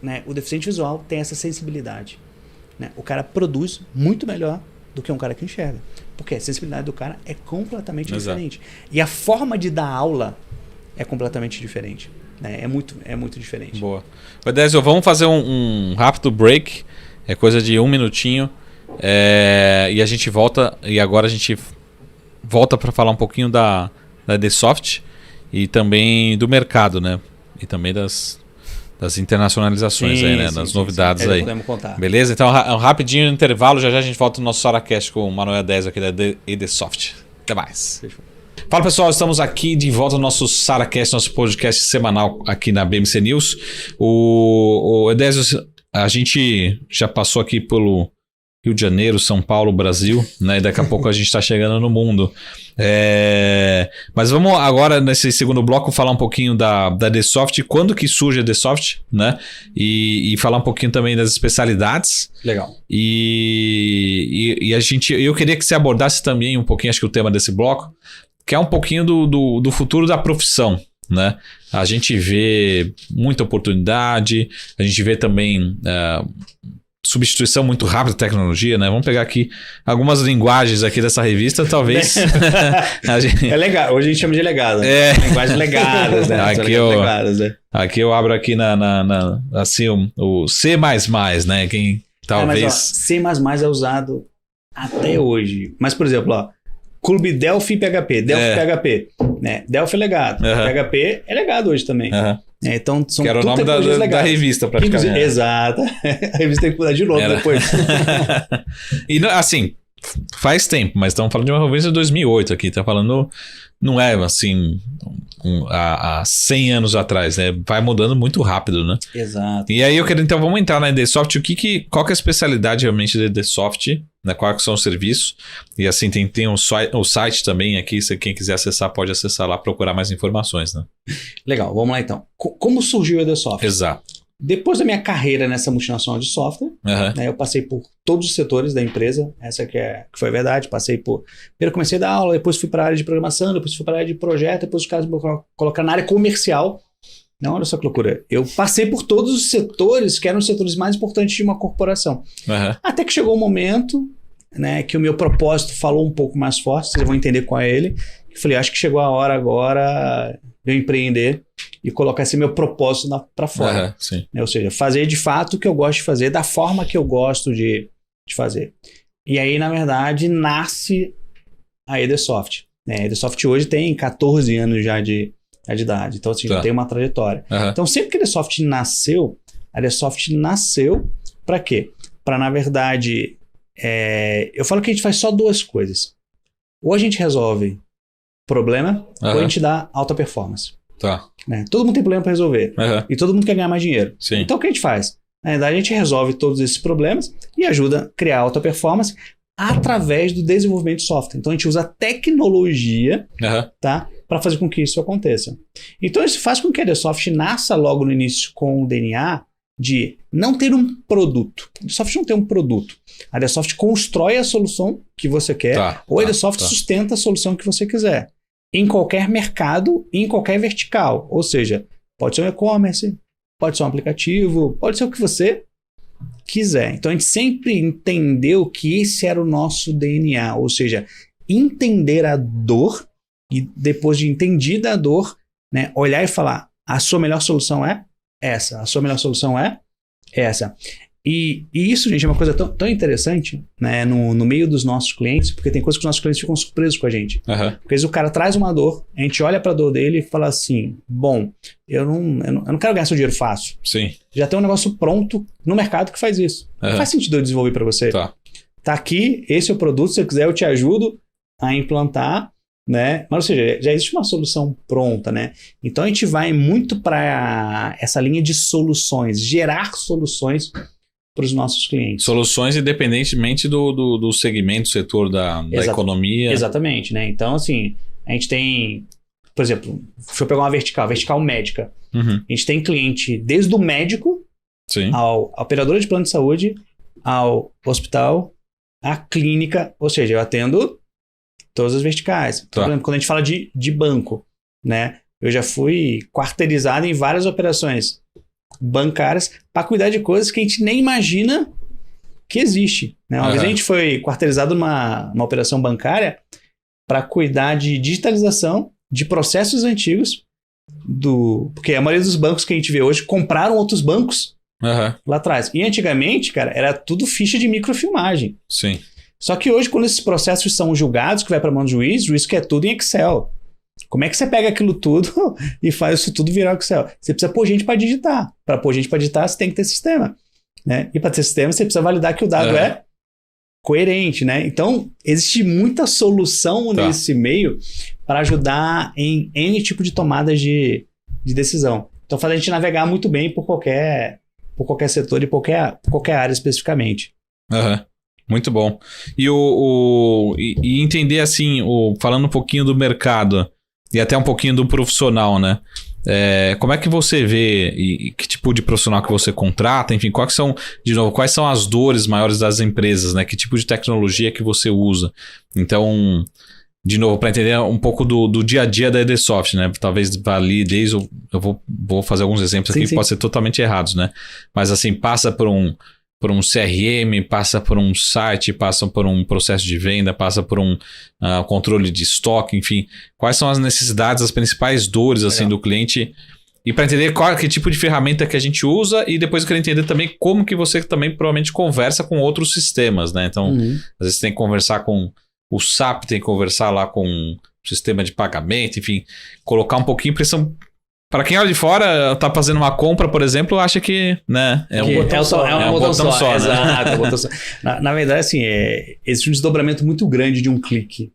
né, o deficiente visual ter essa sensibilidade? Né? O cara produz muito melhor do que um cara que enxerga. Porque a sensibilidade do cara é completamente diferente. E a forma de dar aula é completamente diferente. Né? É muito diferente. Boa. Edésio, vamos fazer um rápido break. É coisa de 1 minutinho. E a gente volta. E agora a gente volta para falar um pouquinho da Edsoft e também do mercado, né? E também das internacionalizações aí, né? Das novidades aí. Podemos contar. Beleza? Então, um rapidinho intervalo. Já a gente volta no nosso SaraCast com o Manuel Edésio aqui da Edsoft. Até mais. Fechou. Fala, pessoal. Estamos aqui de volta no nosso SaraCast, nosso podcast semanal aqui na BMC News. O Edésio, a gente já passou aqui pelo Rio de Janeiro, São Paulo, Brasil, né? E daqui a pouco a gente está chegando no mundo. Mas vamos agora, nesse segundo bloco, falar um pouquinho da Edsoft, quando que surge a Edsoft, né? E falar um pouquinho também das especialidades. Legal. E eu queria que você abordasse também um pouquinho, acho que o tema desse bloco, que é um pouquinho do futuro da profissão, né? A gente vê muita oportunidade, a gente vê também substituição muito rápida da tecnologia, né? Vamos pegar aqui algumas linguagens aqui dessa revista, talvez. É legal, hoje a gente chama de legado. Né? Linguagens legadas, né? Aqui eu abro aqui assim, o C++, né? Quem talvez... Mas, C++ é usado até hoje. Mas, por exemplo, Clube Delphi PHP, PHP, né? Delphi é legado, PHP é legado hoje também. Então, são que era o nome da revista, praticamente. Exato. A revista tem que mudar de novo depois. E, assim, faz tempo, mas estamos falando de uma revista de 2008 aqui. Tá falando, não é assim, há 100 anos atrás, né? Vai mudando muito rápido, né? Exato. E aí então vamos entrar na Edsoft. Qual que é a especialidade realmente da Edsoft? Né? Quais são os serviços? E assim, tem o site também aqui, se quem quiser acessar, pode acessar lá, procurar mais informações, né? Legal, vamos lá então. Como surgiu a Edsoft? Exato. Depois da minha carreira nessa multinacional de software, né, eu passei por todos os setores da empresa, essa que foi a verdade, primeiro comecei a dar aula, depois fui para a área de programação, depois fui para a área de projeto, depois os caras me colocaram na área comercial. Não, olha só que loucura. Eu passei por todos os setores que eram os setores mais importantes de uma corporação. Até que chegou um momento, né, que o meu propósito falou um pouco mais forte, vocês vão entender qual é ele. Eu falei, acho que chegou a hora agora de eu empreender e colocar esse meu propósito para fora. Sim. Ou seja, fazer de fato o que eu gosto de fazer, da forma que eu gosto de fazer. E aí, na verdade, nasce a Edsoft. A Edsoft hoje tem 14 anos já de idade. Então, assim, já tem uma trajetória. Então, sempre que a Edsoft nasceu para quê? Para, na verdade, eu falo que a gente faz só 2 coisas. Ou a gente resolve problema, ou a gente dá alta performance. Tá. Né? Todo mundo tem problema para resolver. E todo mundo quer ganhar mais dinheiro. Sim. Então, o que a gente faz? Na verdade, a gente resolve todos esses problemas e ajuda a criar alta performance através do desenvolvimento de software. Então, a gente usa tecnologia, tá, para fazer com que isso aconteça. Então, isso faz com que a Edsoft nasça logo no início com o DNA de não ter um produto. A Edsoft não tem um produto. A Edsoft constrói a solução que você quer, ou a Edsoft sustenta a solução que você quiser. Em qualquer mercado, em qualquer vertical. Ou seja, pode ser um e-commerce, pode ser um aplicativo, pode ser o que você quiser. Então, a gente sempre entendeu que esse era o nosso DNA. Ou seja, entender a dor e depois de entendida a dor, né, olhar e falar, a sua melhor solução é essa, a sua melhor solução é Essa. E isso, gente, é uma coisa tão interessante, né, no meio dos nossos clientes, porque tem coisas que os nossos clientes ficam surpresos com a gente. Uhum. Porque às vezes o cara traz uma dor, a gente olha pra dor dele e fala assim, bom, eu não quero ganhar seu dinheiro fácil. Sim. Já tem um negócio pronto no mercado que faz isso. Não faz sentido eu desenvolver pra você. Tá. Tá aqui, esse é o produto, se você quiser eu te ajudo a implantar, né? Mas, ou seja, já existe uma solução pronta, né? Então a gente vai muito para essa linha de soluções, gerar soluções para os nossos clientes. Soluções independentemente do segmento, setor da economia. Exatamente, né? Então, assim, a gente tem, por exemplo, deixa eu pegar uma vertical médica. Uhum. A gente tem cliente desde o médico Sim. ao operador de plano de saúde, ao hospital, à clínica, ou seja, eu atendo todas as verticais. Tá. Por exemplo, quando a gente fala de banco, né? Eu já fui quarteirizado em várias operações bancárias para cuidar de coisas que a gente nem imagina que existe, né? Uma vez a gente foi quarteirizado numa operação bancária para cuidar de digitalização de processos antigos porque a maioria dos bancos que a gente vê hoje compraram outros bancos lá atrás. E antigamente, cara, era tudo ficha de microfilmagem. Sim. Só que hoje, quando esses processos são julgados, que vai para a mão do juiz, o juiz quer tudo em Excel. Como é que você pega aquilo tudo e faz isso tudo virar Excel? Você precisa pôr gente para digitar. Para pôr gente para digitar, você tem que ter sistema, né? E para ter sistema, você precisa validar que o dado é coerente, né? Então, existe muita solução nesse meio para ajudar em N tipo de tomadas de decisão. Então, faz a gente navegar muito bem por qualquer setor e por qualquer área especificamente. Muito bom. E entender assim, falando um pouquinho do mercado e até um pouquinho do profissional, né? Como é que você vê e que tipo de profissional que você contrata? Enfim, quais são as dores maiores das empresas, né? Que tipo de tecnologia que você usa? Então, de novo, para entender um pouco do dia a dia da EDSoft, né? Talvez vale desde... Eu vou fazer alguns exemplos aqui que podem ser totalmente errados, né? Mas assim, passa por um CRM, passa por um site, passa por um processo de venda, passa por um controle de estoque, enfim. Quais são as necessidades, as principais dores assim, do cliente? E para entender que tipo de ferramenta que a gente usa e depois eu quero entender também como que você também provavelmente conversa com outros sistemas, né? Então, às vezes tem que conversar com o SAP, tem que conversar lá com o sistema de pagamento, enfim, colocar um pouquinho pressão. Para quem olha de fora, tá fazendo uma compra, por exemplo, acha que, né, é um botão só. É um botão só, né? Exato, é um botão só. Na verdade, assim, existe um desdobramento muito grande de um clique.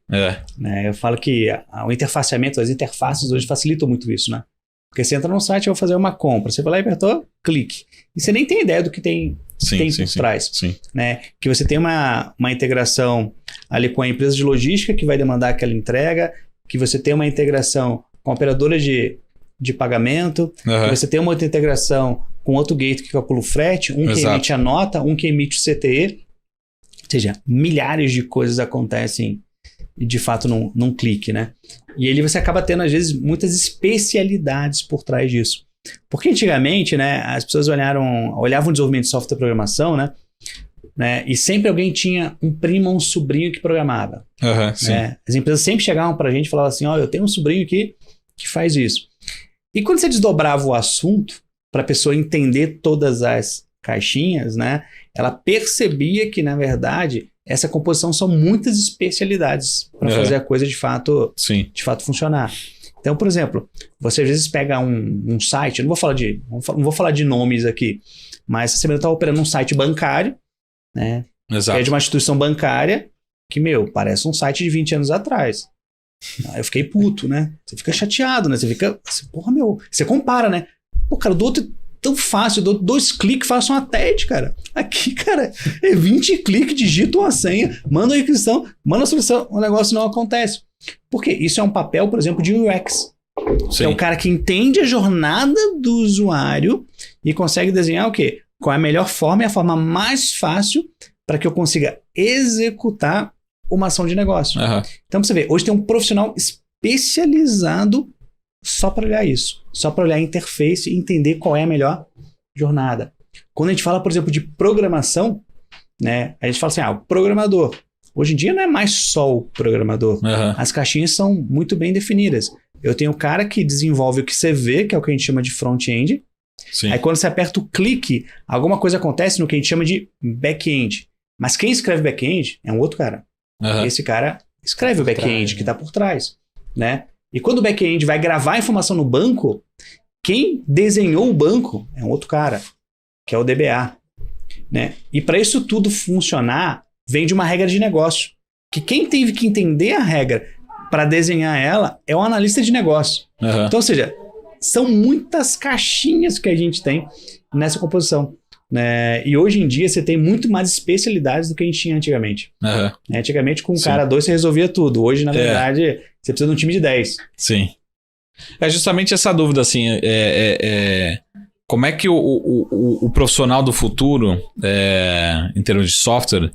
Né? Eu falo que o interfaceamento, as interfaces hoje facilitam muito isso, né? Porque você entra no site e vai fazer uma compra. Você vai lá e apertou, clique. E você nem tem ideia do que tem por trás. Sim. Né? Que você tem uma integração ali com a empresa de logística que vai demandar aquela entrega, que você tem uma integração com a operadora de pagamento, que você tem uma outra integração com outro gateway que calcula o frete, que emite a nota, que emite o CTE. Ou seja, milhares de coisas acontecem de fato num clique, né? E ali você acaba tendo, às vezes, muitas especialidades por trás disso. Porque antigamente, né, as pessoas olhavam o desenvolvimento de software e programação, né, e sempre alguém tinha um primo ou um sobrinho que programava. Né? As empresas sempre chegavam pra gente e falavam assim, eu tenho um sobrinho aqui que faz isso. E quando você desdobrava o assunto para a pessoa entender todas as caixinhas, né, ela percebia que, na verdade, essa composição são muitas especialidades para fazer a coisa de fato funcionar. Então, por exemplo, você às vezes pega um site, eu não vou falar de nomes aqui, mas você está operando um site bancário, né, que é de uma instituição bancária que, parece um site de 20 anos atrás. Eu fiquei puto, né? Você fica chateado, né? Você compara, né? Cara, do outro tão fácil, dou 2 cliques, faço uma TED, cara. Aqui, cara, 20 cliques, digita uma senha, manda a requisição, manda a solução, o negócio não acontece. Porque isso é um papel, por exemplo, de UX. Que é o cara que entende a jornada do usuário e consegue desenhar o quê? Qual é a melhor forma e a forma mais fácil para que eu consiga executar uma ação de negócio. Então, pra você ver, hoje tem um profissional especializado só para olhar isso. Só para olhar a interface e entender qual é a melhor jornada. Quando a gente fala, por exemplo, de programação, né, a gente fala assim, o programador. Hoje em dia não é mais só o programador. As caixinhas são muito bem definidas. Eu tenho o cara que desenvolve o que você vê, que é o que a gente chama de front-end. Sim. Aí quando você aperta o clique, alguma coisa acontece no que a gente chama de back-end. Mas quem escreve back-end é um outro cara. Aham. Esse cara escreve o back-end que está por trás, né? E quando o back-end vai gravar a informação no banco, quem desenhou o banco é um outro cara, que é o DBA, né? E para isso tudo funcionar, vem de uma regra de negócio, que quem teve que entender a regra para desenhar ela é o analista de negócio. Aham. Então, ou seja, são muitas caixinhas que a gente tem nessa composição, né? E hoje em dia você tem muito mais especialidades do que a gente tinha antigamente. Aham. Né? Antigamente, com um Sim. cara 2 você resolvia tudo. Hoje, na É. verdade, você precisa de um time de 10. Sim. É justamente essa dúvida, assim, como é que o profissional do futuro, em termos de software,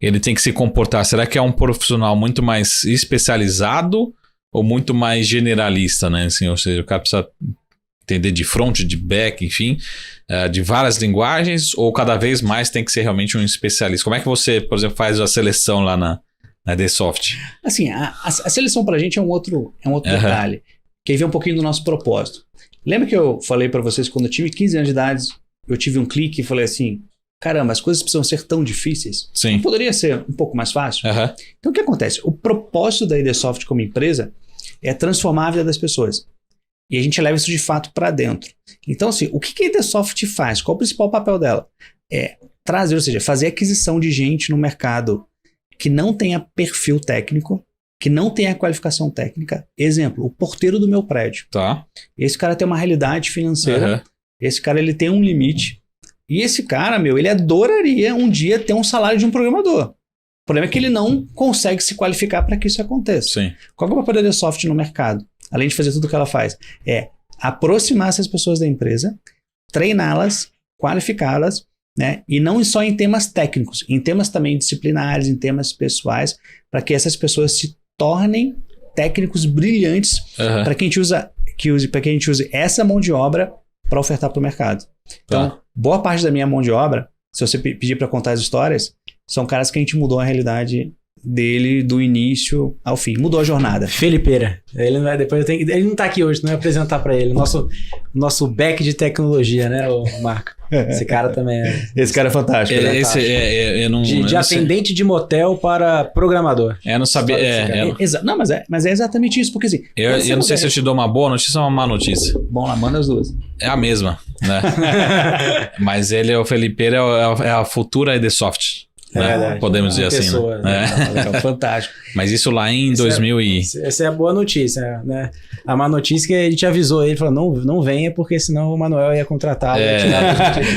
ele tem que se comportar? Será que é um profissional muito mais especializado ou muito mais generalista, né? Assim, ou seja, o cara precisa entender de front, de back, enfim, de várias linguagens, ou cada vez mais tem que ser realmente um especialista? Como é que você, por exemplo, faz a seleção lá na Edsoft? Assim, a seleção pra gente é um outro detalhe, que aí vem um pouquinho do nosso propósito. Lembra que eu falei pra vocês, quando eu tive 15 anos de idade, eu tive um clique e falei assim, caramba, as coisas precisam ser tão difíceis? Sim. Não poderia ser um pouco mais fácil? Aham. Então, o que acontece? O propósito da Edsoft como empresa é transformar a vida das pessoas. E a gente leva isso de fato para dentro. Então, assim, o que a Edsoft faz? Qual o principal papel dela? É trazer, ou seja, fazer aquisição de gente no mercado que não tenha perfil técnico, que não tenha qualificação técnica. Exemplo, o porteiro do meu prédio. Tá. Esse cara tem uma realidade financeira, Aham. esse cara ele tem um limite, e esse cara, ele adoraria um dia ter um salário de um programador. O problema é que ele não consegue se qualificar para que isso aconteça. Sim. Qual que é o papel da Edsoft no mercado? Além de fazer tudo o que ela faz, é aproximar essas pessoas da empresa, treiná-las, qualificá-las, né? E não só em temas técnicos, em temas também disciplinares, em temas pessoais, para que essas pessoas se tornem técnicos brilhantes Aham. para que a gente use essa mão de obra para ofertar para o mercado. Então, Tá. boa parte da minha mão de obra, se você pedir para contar as histórias, são caras que a gente mudou a realidade dele do início ao fim. Mudou a jornada. Felipeira. Ele não vai, depois ele não tá aqui hoje, não vai apresentar pra ele. Nosso back de tecnologia, né, o Marco? Esse cara também é. Esse cara é fantástico. né? Esse eu não, De eu não sei. atendente de motel para programador. Eu não sabia. Não, mas é exatamente isso, porque assim... Eu não sei se eu te dou uma boa notícia ou uma má notícia. Bom, lá manda as duas. É a mesma, né? Mas o Felipeira é a futura Edsoft. É Né? verdade. Podemos dizer Uma assim, pessoa, né? É fantástico. Mas isso lá em Isso 2000 e... Essa é a boa notícia, né? A má notícia é que a gente avisou ele, falou, não venha, porque senão o Manuel ia contratá-lo.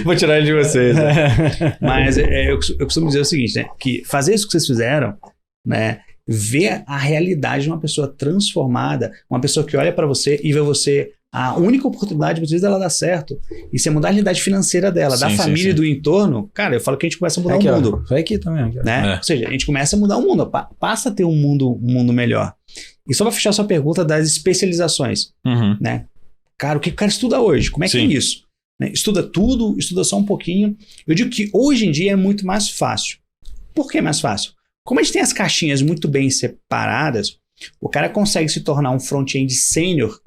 Vou tirar ele de vocês. Né? Mas eu costumo dizer o seguinte, né? Que fazer isso que vocês fizeram, né? Ver a realidade de uma pessoa transformada, uma pessoa que olha para você e vê você a única oportunidade, muitas vezes, dela dar certo. E você mudar a realidade financeira dela, da Sim, família sim. e do entorno, cara, eu falo que a gente começa a mudar Aqui, o ó. mundo. Foi aqui também. Aqui, ó. Né? É. Ou seja, a gente começa a mudar o mundo, passa a ter um mundo melhor. E só para fechar sua pergunta das especializações, Uhum. né? Cara, o que o cara estuda hoje? Como é que é Sim. isso? Né? Estuda tudo, estuda só um pouquinho. Eu digo que hoje em dia é muito mais fácil. Por que mais fácil? Como a gente tem as caixinhas muito bem separadas, o cara consegue se tornar um front-end sênior,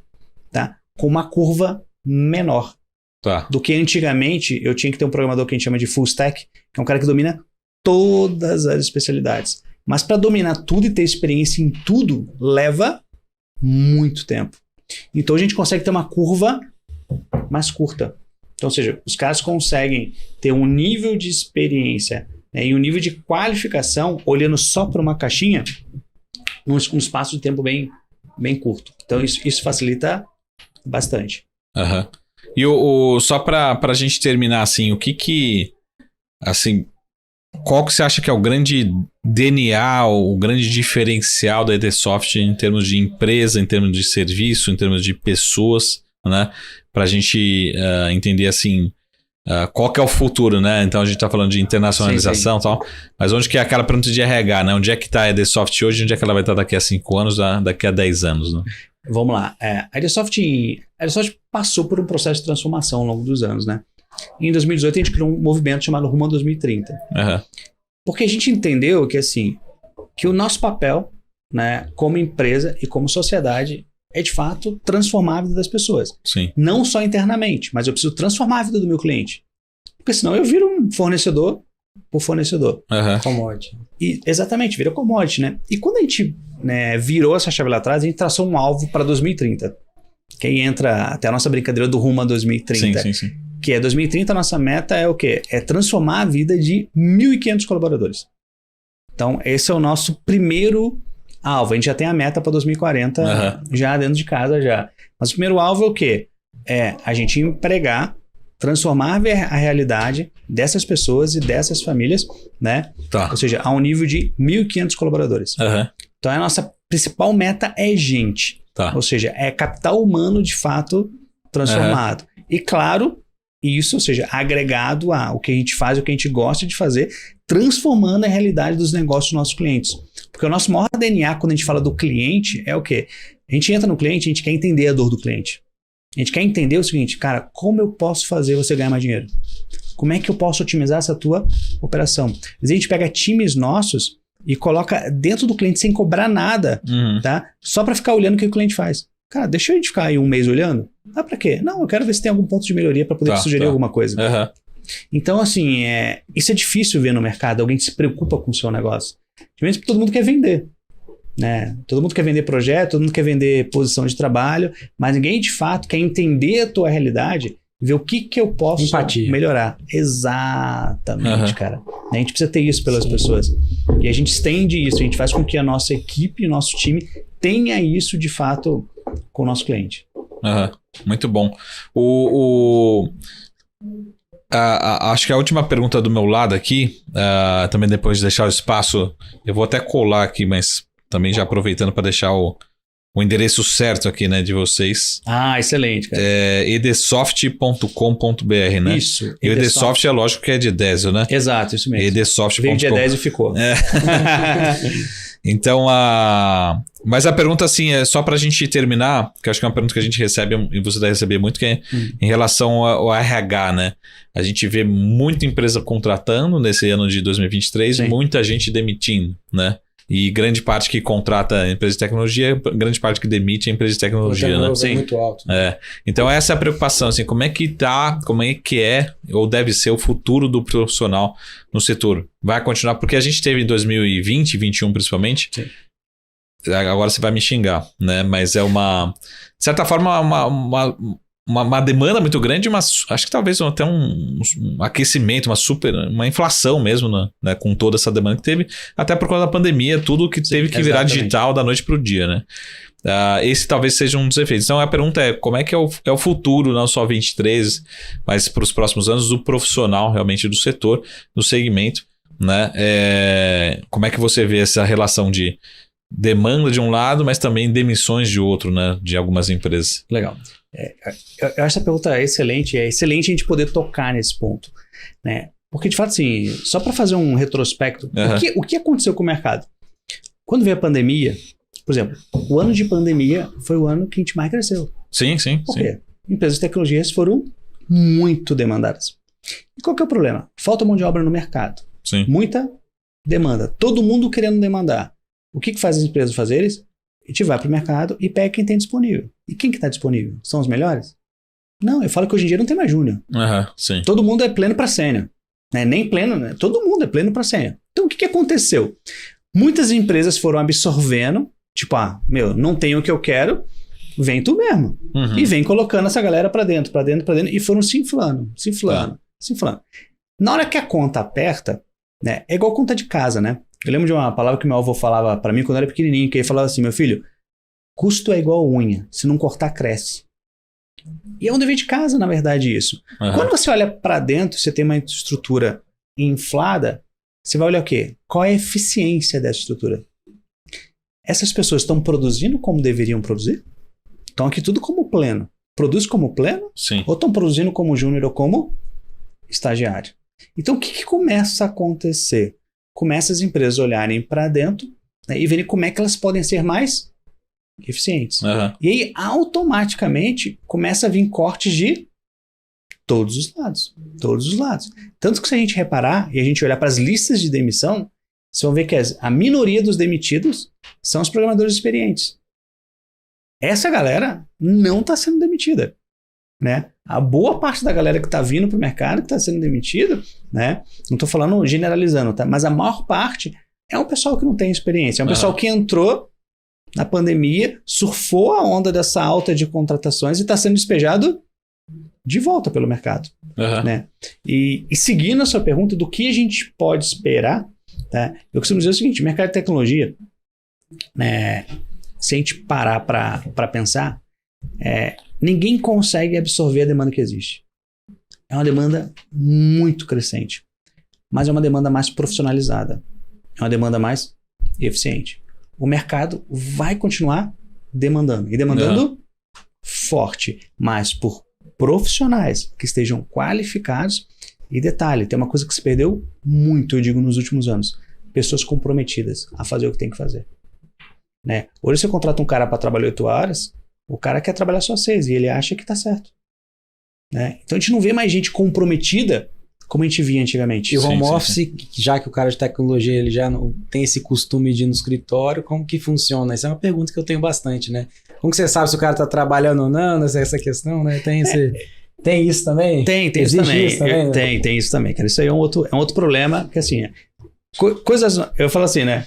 tá? Com uma curva menor Tá. do que antigamente eu tinha que ter um programador que a gente chama de full stack, que é um cara que domina todas as especialidades. Mas para dominar tudo e ter experiência em tudo, leva muito tempo. Então a gente consegue ter uma curva mais curta. Então, ou seja, os caras conseguem ter um nível de experiência, né, e um nível de qualificação olhando só para uma caixinha num espaço de tempo bem curto. Então isso facilita bastante. Aham. E só pra gente terminar, assim, assim, qual que você acha que é o grande DNA, o grande diferencial da Edsoft em termos de empresa, em termos de serviço, em termos de pessoas, né? Pra gente entender, assim, qual que é o futuro, né? Então a gente tá falando de internacionalização e tal, mas onde que é aquela pergunta de RH, né? Onde é que tá a Edsoft hoje, onde é que ela vai estar daqui a 5 anos, daqui a 10 anos, né? Vamos lá. A Edsoft passou por um processo de transformação ao longo dos anos, né? Em 2018 a gente criou um movimento chamado Rumo a 2030. Aham. Porque a gente entendeu que, assim, que o nosso papel, né, como empresa e como sociedade é de fato transformar a vida das pessoas. Sim. Não só internamente, mas eu preciso transformar a vida do meu cliente. Porque senão eu viro um fornecedor por fornecedor. Commodity. E, exatamente, vira commodity, né? E quando a gente virou essa chave lá atrás, a gente traçou um alvo para 2030. Que aí entra até a nossa brincadeira do rumo a 2030. Sim. Que é 2030, a nossa meta é o quê? É transformar a vida de 1.500 colaboradores. Então, esse é o nosso primeiro alvo. A gente já tem a meta para 2040 já dentro de casa já. Mas o primeiro alvo é o quê? É a gente empregar, transformar a realidade dessas pessoas e dessas famílias, né? Tá. Ou seja, a um nível de 1.500 colaboradores. Então, a nossa principal meta é gente. Tá. Ou seja, é capital humano de fato transformado. E claro, isso, ou seja, agregado a o que a gente faz, o que a gente gosta de fazer, transformando a realidade dos negócios dos nossos clientes. Porque o nosso maior DNA, quando a gente fala do cliente, é o quê? A gente entra no cliente, a gente quer entender a dor do cliente. A gente quer entender o seguinte, cara, como eu posso fazer você ganhar mais dinheiro? Como é que eu posso otimizar essa tua operação? Às vezes a gente pega times nossos e coloca dentro do cliente sem cobrar nada, tá? Só para ficar olhando o que o cliente faz. Cara, deixa a gente ficar aí um mês olhando. Ah, pra quê? Não, eu quero ver se tem algum ponto de melhoria para poder te sugerir alguma coisa. Então, assim, isso é difícil ver no mercado. Alguém que se preocupa com o seu negócio. Porque todo mundo quer vender, né? Todo mundo quer vender projeto, todo mundo quer vender posição de trabalho, mas ninguém, de fato, quer entender a tua realidade, ver o que eu posso melhorar. Exatamente, cara. A gente precisa ter isso pelas pessoas. E a gente estende isso, a gente faz com que a nossa equipe, o nosso time tenha isso, de fato, com o nosso cliente. Muito bom. Acho que a última pergunta do meu lado aqui, também depois de deixar o espaço, eu vou até colar aqui, mas também já aproveitando para deixar o endereço certo aqui, né, de vocês. Excelente, cara. É edsoft.com.br, né? Isso. E o Edsoft é lógico que é de Edésio, né? Exato, isso mesmo. Edsoft.com. Veio de Edésio e ficou. Então, mas a pergunta, assim, é só pra gente terminar, que eu acho que é uma pergunta que a gente recebe, e você deve receber muito, que é em relação ao RH, né? A gente vê muita empresa contratando nesse ano de 2023, muita gente demitindo, né? E grande parte que contrata a empresa de tecnologia, grande parte que demite a empresa de tecnologia, né? Sim. Muito alto. Então essa é a preocupação, assim, como é que ou deve ser o futuro do profissional no setor? Vai continuar, porque a gente teve em 2020, 2021 principalmente, agora você vai me xingar, né? Mas é de certa forma, uma demanda muito grande, mas acho que talvez até um aquecimento, uma inflação mesmo, né? Com toda essa demanda que teve, até por causa da pandemia, tudo que teve que virar digital da noite para o dia, né? Esse talvez seja um dos efeitos. Então a pergunta é, como é que é o futuro, não só 23, mas para os próximos anos, do profissional realmente do setor, do segmento, né? Como é que você vê essa relação de demanda de um lado, mas também demissões de outro, né? De algumas empresas. Legal. Eu acho essa pergunta excelente. É excelente a gente poder tocar nesse ponto, né? Porque, de fato, assim, só para fazer um retrospecto, o que aconteceu com o mercado? Quando veio a pandemia, por exemplo, o ano de pandemia foi o ano que a gente mais cresceu. Sim. Por quê? Empresas de tecnologias foram muito demandadas. E qual que é o problema? Falta mão de obra no mercado. Sim. Muita demanda. Todo mundo querendo demandar. O que faz as empresas fazerem? A gente vai para o mercado e pega quem tem disponível. E quem que está disponível? São os melhores? Não, eu falo que hoje em dia não tem mais júnior. Sim. Todo mundo é pleno para sênior. Nem pleno, né? Todo mundo é pleno para sênior. Então, o que aconteceu? Muitas empresas foram absorvendo, tipo, não tenho o que eu quero, vem tu mesmo. E vem colocando essa galera para dentro, e foram se inflando. Na hora que a conta aperta, né? É igual conta de casa, né? Eu lembro de uma palavra que meu avô falava para mim quando eu era pequenininho, que ele falava assim, meu filho, custo é igual unha, se não cortar, cresce. E é um dever de casa, na verdade, isso. Quando você olha para dentro, você tem uma estrutura inflada, você vai olhar o quê? Qual é a eficiência dessa estrutura? Essas pessoas estão produzindo como deveriam produzir? Estão aqui tudo como pleno. Produz como pleno? Sim. Ou estão produzindo como júnior ou como estagiário? Então, o que começa a acontecer? Começa as empresas a olharem para dentro, né, e verem como é que elas podem ser mais eficientes. E aí, automaticamente, começa a vir cortes de todos os lados. Tanto que se a gente reparar e a gente olhar para as listas de demissão, vocês vão ver que a minoria dos demitidos são os programadores experientes. essa galera não está sendo demitida, né? A boa parte da galera que está vindo para o mercado, que está sendo demitida, né? Não estou falando generalizando, tá? Mas a maior parte é um pessoal que não tem experiência. É um pessoal que entrou na pandemia, surfou a onda dessa alta de contratações e está sendo despejado de volta pelo mercado, né? E seguindo a sua pergunta do que a gente pode esperar, tá? Eu costumo dizer o seguinte, mercado de tecnologia, né? Se a gente parar para pensar, ninguém consegue absorver a demanda que existe. É uma demanda muito crescente, mas é uma demanda mais profissionalizada. É uma demanda mais eficiente. O mercado vai continuar demandando. E demandando forte, mas por profissionais que estejam qualificados. E detalhe, tem uma coisa que se perdeu muito, eu digo, nos últimos anos. Pessoas comprometidas a fazer o que tem que fazer. Né? Hoje você contrata um cara para trabalhar 8 horas, o cara quer trabalhar só 6 e ele acha que está certo. Né? Então a gente não vê mais gente comprometida como a gente via antigamente. E o home office, já que o cara de tecnologia ele já não tem esse costume de ir no escritório, como que funciona? Essa é uma pergunta que eu tenho bastante, né? Como que você sabe se o cara está trabalhando ou não, essa questão, né? Tem isso também? Tem isso também. Isso também, tem isso também, cara. Isso aí é um outro problema, que assim, coisas, eu falo assim, né?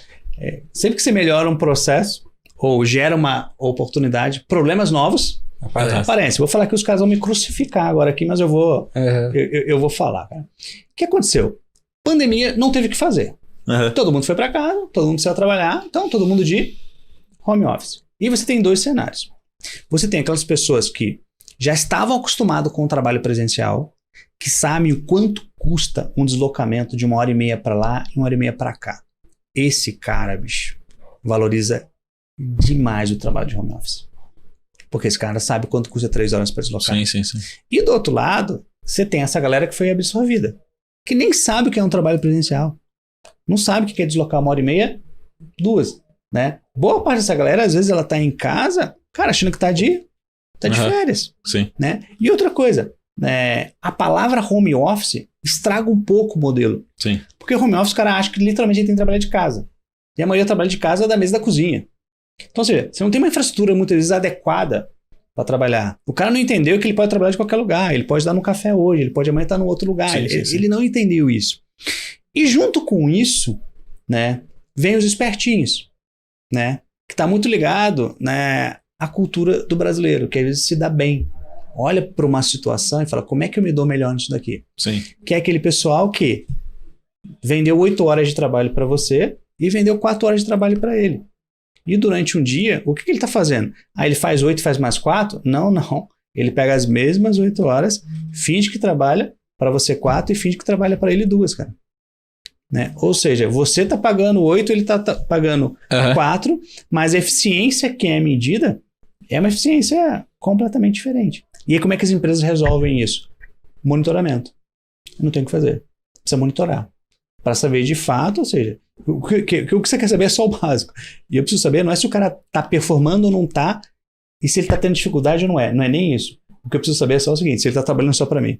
Sempre que você melhora um processo ou gera uma oportunidade, problemas novos aparecem. Vou falar que os caras vão me crucificar agora aqui, mas eu vou falar. Cara. O que aconteceu? Pandemia não teve o que fazer. Todo mundo foi para casa, todo mundo precisava trabalhar, então todo mundo de home office. E você tem 2 cenários. Você tem aquelas pessoas que já estavam acostumadas com o trabalho presencial, que sabem o quanto custa um deslocamento de 1h30 para lá e 1h30 para cá. Esse cara, bicho, valoriza demais o trabalho de home office. Porque esse cara sabe quanto custa 3 horas para deslocar. Sim. E do outro lado, você tem essa galera que foi absorvida, que nem sabe o que é um trabalho presencial. Não sabe o que é deslocar 1h30, 2, né? Boa parte dessa galera, às vezes, ela tá em casa, cara, achando que tá de férias. Sim. Né? E outra coisa, a palavra home office estraga um pouco o modelo. Sim. Porque home office, o cara acha que literalmente ele tem que trabalhar de casa. E a maioria trabalha de casa da mesa da cozinha. Então, ou seja, você não tem uma infraestrutura muitas vezes adequada para trabalhar. O cara não entendeu que ele pode trabalhar de qualquer lugar. Ele pode estar no café hoje, ele pode amanhã estar no outro lugar. Sim. Ele não entendeu isso. E junto com isso, né, vem os espertinhos, né, que está muito ligado, né, à cultura do brasileiro, que às vezes se dá bem. Olha para uma situação e fala, como é que eu me dou melhor nisso daqui? Sim. Que é aquele pessoal que vendeu 8 horas de trabalho para você e vendeu 4 horas de trabalho para ele. E durante um dia, o que ele está fazendo? Ele faz 8 e faz mais 4? Não. Ele pega as mesmas 8 horas, finge que trabalha para você 4 e finge que trabalha para ele 2, cara. Né? Ou seja, você está pagando 8, ele está pagando 4, mas a eficiência que é medida é uma eficiência completamente diferente. E aí como é que as empresas resolvem isso? Monitoramento. Não tem o que fazer. Precisa monitorar. Para saber de fato, ou seja, o que você quer saber é só o básico. E eu preciso saber, não é se o cara está performando ou não está, e se ele está tendo dificuldade ou não é. Não é nem isso. O que eu preciso saber é só o seguinte, se ele está trabalhando só para mim.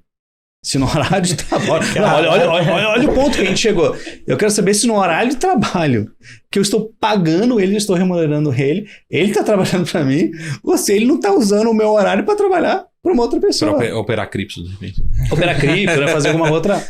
Se no horário de trabalho... olha o ponto que a gente chegou. Eu quero saber se no horário de trabalho que eu estou pagando ele, eu estou remunerando ele está trabalhando para mim, ou se ele não está usando o meu horário para trabalhar para uma outra pessoa. Para operar cripto, de repente. Operar cripto, né? Fazer uma outra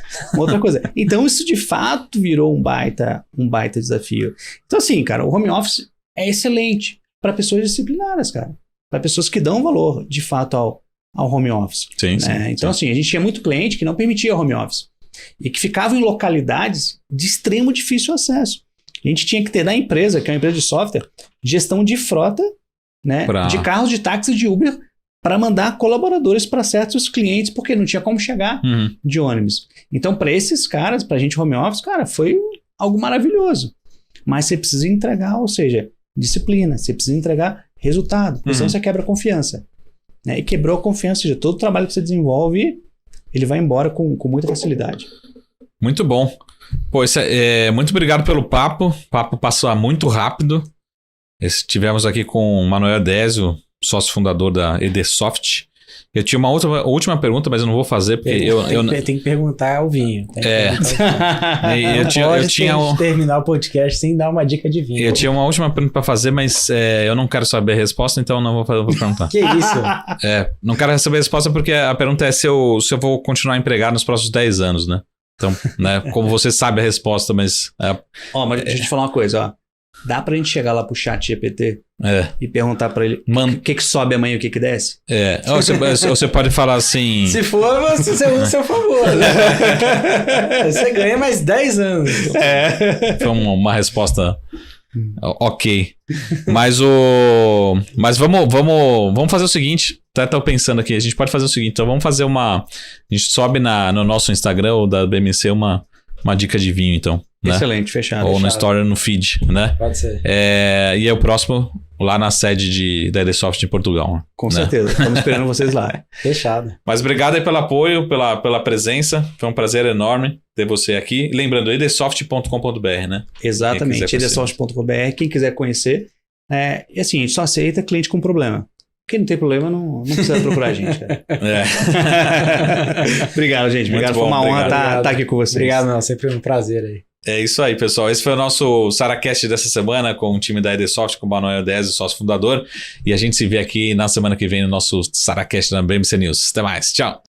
coisa. Então isso de fato virou um baita desafio. Então assim, cara, o home office é excelente para pessoas disciplinadas, cara. Para pessoas que dão valor, de fato, ao home office. Sim. Então assim, a gente tinha muito cliente que não permitia home office. E que ficava em localidades de extremo difícil acesso. A gente tinha que ter na empresa, que é uma empresa de software, gestão de frota, né? De carros de táxi de Uber, para mandar colaboradores para certos clientes, porque não tinha como chegar de ônibus. Então, para esses caras, para a gente home office, cara, foi algo maravilhoso. Mas você precisa entregar, ou seja, disciplina, você precisa entregar resultado, porque senão você quebra a confiança. Né? E quebrou a confiança, ou seja, todo o trabalho que você desenvolve, ele vai embora com muita facilidade. Muito bom. Pô, muito obrigado pelo papo. O papo passou muito rápido. Estivemos aqui com o Manuel Désio, sócio fundador da EDSoft. Eu tinha uma última pergunta, mas eu não vou fazer, porque Tem que perguntar o vinho. Eu tinha terminar o podcast sem dar uma dica de vinho. Eu tinha uma última pergunta para fazer, mas eu não quero saber a resposta, então não vou perguntar. Que isso? Não quero saber a resposta porque a pergunta é se eu vou continuar empregado nos próximos 10 anos, né? Então, né, como você sabe a resposta, mas... Mas deixa eu te falar uma coisa, ó. Dá pra gente chegar lá pro chat GPT e perguntar pra ele o que sobe amanhã e o que desce? Você pode falar assim... Se for, você usa o seu favor. Né? Você ganha mais 10 anos. Foi uma resposta... Ok. Mas vamos fazer o seguinte. Até tô pensando aqui. A gente pode fazer o seguinte. Então vamos fazer a gente sobe no nosso Instagram da BMC uma dica de vinho, então. Né? Excelente, fechado. Ou no story, no feed, né? Pode ser. E é o próximo lá na sede da EDSoft de Portugal. Com certeza. Estamos esperando vocês lá. Fechado. Mas obrigado aí pelo apoio, pela presença. Foi um prazer enorme ter você aqui. E lembrando, edsoft.com.br, né? Exatamente, edsoft.com.br. Quem quiser conhecer. E assim, a gente só aceita cliente com problema. Quem não tem problema não precisa procurar a gente, cara. Obrigado, gente. Obrigado. Foi uma honra estar aqui com vocês. Obrigado, não. Sempre um prazer aí. É isso aí, pessoal. Esse foi o nosso SaraCast dessa semana com o time da EDSoft, com o Manuel Dez, o sócio fundador. E a gente se vê aqui na semana que vem no nosso SaraCast da BMC News. Até mais. Tchau.